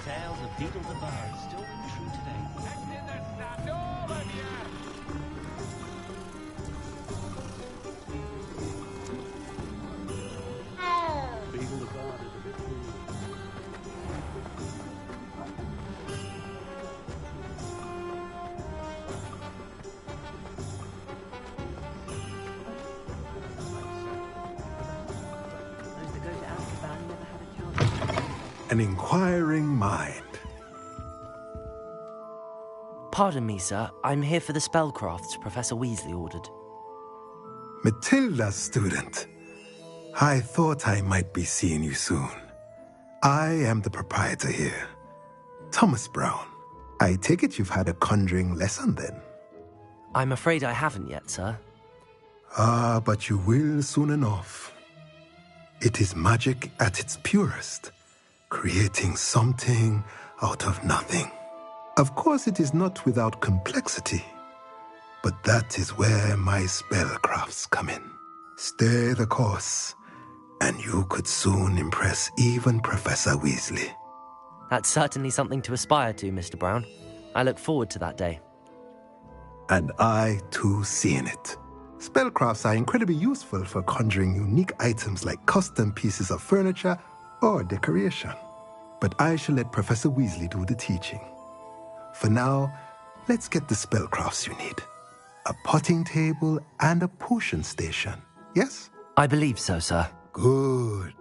Tales of Beetle the Bard still ring true today. Beetle the Bard is a bit cool. Those that go to Azkaban never had a chance. An inquiring mind. Pardon me, sir. I'm here for the spellcrafts Professor Weasley ordered. Matilda, student. I thought I might be seeing you soon. I am the proprietor here, Thomas Brown. I take it you've had a conjuring lesson then? I'm afraid I haven't yet, sir. Ah, but you will soon enough. It is magic at its purest, creating something out of nothing. Of course, it is not without complexity, but that is where my spellcrafts come in. Stay the course, and you could soon impress even Professor Weasley. That's certainly something to aspire to, Mr. Brown. I look forward to that day. And I, too, see in it. Spellcrafts are incredibly useful for conjuring unique items like custom pieces of furniture or decoration. But I shall let Professor Weasley do the teaching. For now, let's get the spellcrafts you need. A potting table and a potion station, yes? I believe so, sir. Good.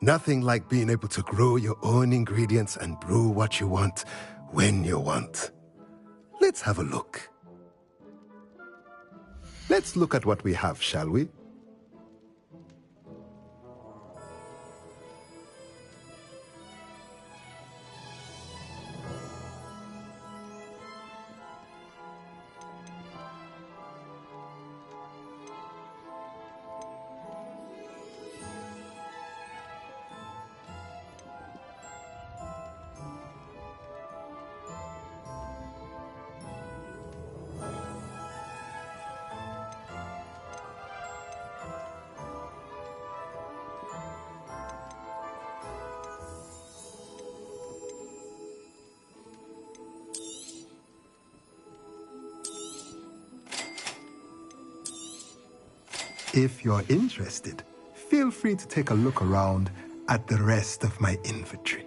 Nothing like being able to grow your own ingredients and brew what you want when you want. Let's have a look. Let's look at what we have, shall we? If you're interested, feel free to take a look around at the rest of my inventory.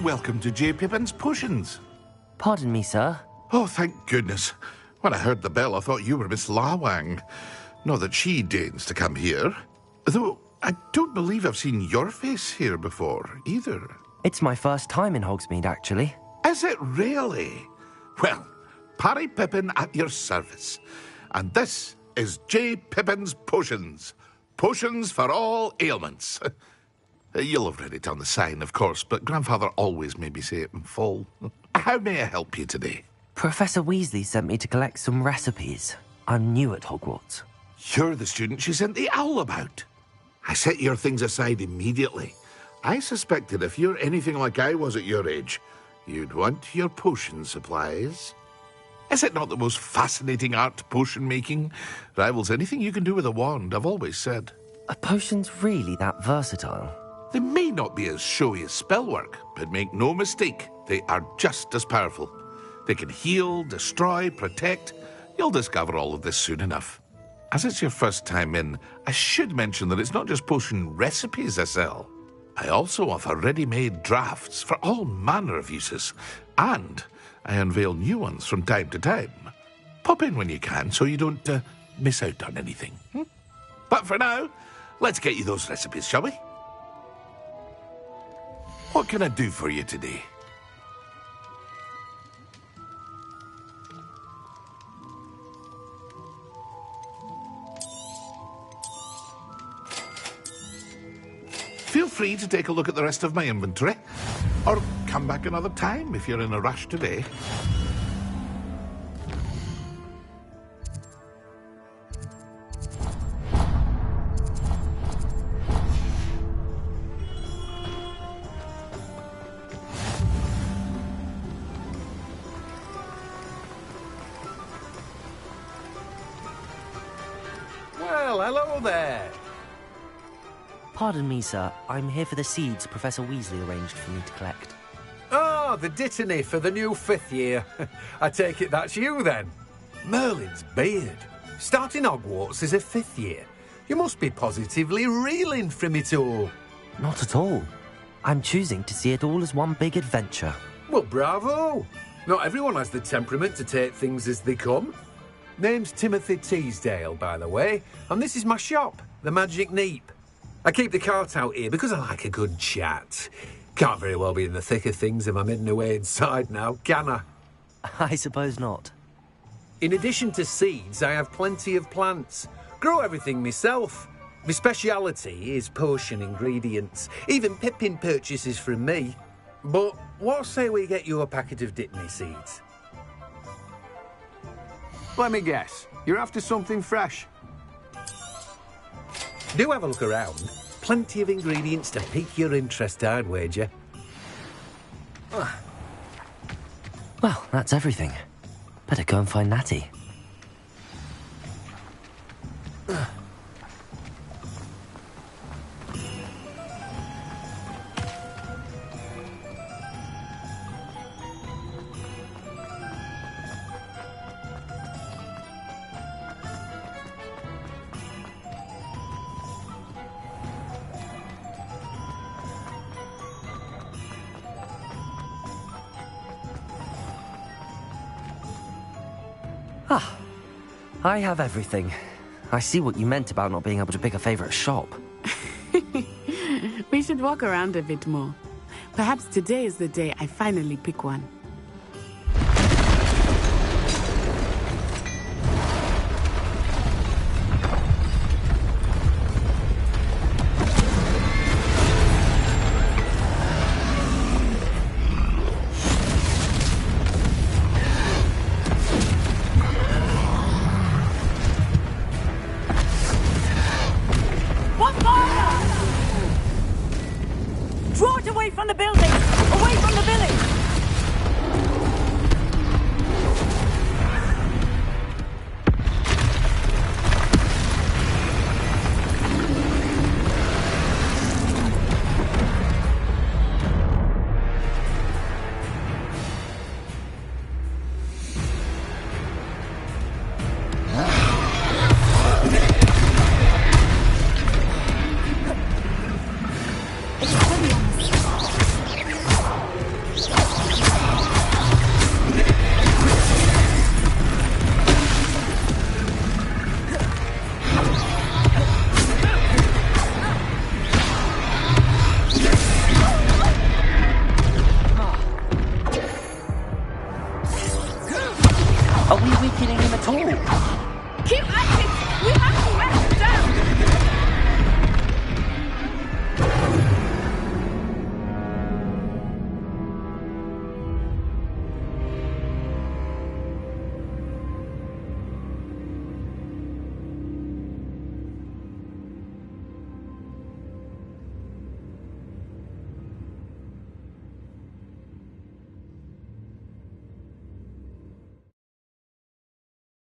Welcome to J. Pippin's Potions. Pardon me, sir. Oh, thank goodness. When I heard the bell, I thought you were Miss Lawang. Not that she deigns to come here. Though I don't believe I've seen your face here before, either. It's my first time in Hogsmeade, actually. Is it really? Well, Parry Pippin at your service. And this is J. Pippin's Potions. Potions for all ailments. You'll have read it on the sign, of course, but Grandfather always made me say it in full. How may I help you today? Professor Weasley sent me to collect some recipes. I'm new at Hogwarts. You're the student she sent the owl about. I set your things aside immediately. I suspected if you're anything like I was at your age, you'd want your potion supplies. Is it not the most fascinating art, potion making? Rivals anything you can do with a wand, I've always said. Are potions really that versatile? They may not be as showy as spellwork, but make no mistake, they are just as powerful. They can heal, destroy, protect. You'll discover all of this soon enough. As it's your first time in, I should mention that it's not just potion recipes I sell. I also offer ready-made drafts for all manner of uses, and I unveil new ones from time to time. Pop in when you can so you don't miss out on anything. But for now, let's get you those recipes, shall we? What can I do for you today? Feel free to take a look at the rest of my inventory, or come back another time if you're in a rush today. Well, hello there. Pardon me, sir. I'm here for the seeds Professor Weasley arranged for me to collect. Oh, the dittany for the new 5th year. I take it that's you, then. Merlin's beard. Starting Hogwarts as a 5th year. You must be positively reeling from it all. Not at all. I'm choosing to see it all as one big adventure. Well, bravo. Not everyone has the temperament to take things as they come. Name's Timothy Teasdale, by the way, and this is my shop, the Magic Neep. I keep the cart out here because I like a good chat. Can't very well be in the thick of things if I'm hidden away inside now, can I? I suppose not. In addition to seeds, I have plenty of plants. Grow everything myself. My speciality is potion ingredients. Even Pippin purchases from me. But what say we get you a packet of Dittany seeds? Let me guess. You're after something fresh. Do have a look around. Plenty of ingredients to pique your interest, I'd wager. Well, that's everything. Better go and find Natty. Ah, I have everything. I see what you meant about not being able to pick a favourite shop. We should walk around a bit more. Perhaps today is the day I finally pick one. Draw it away from the building! Away from the village! Are we with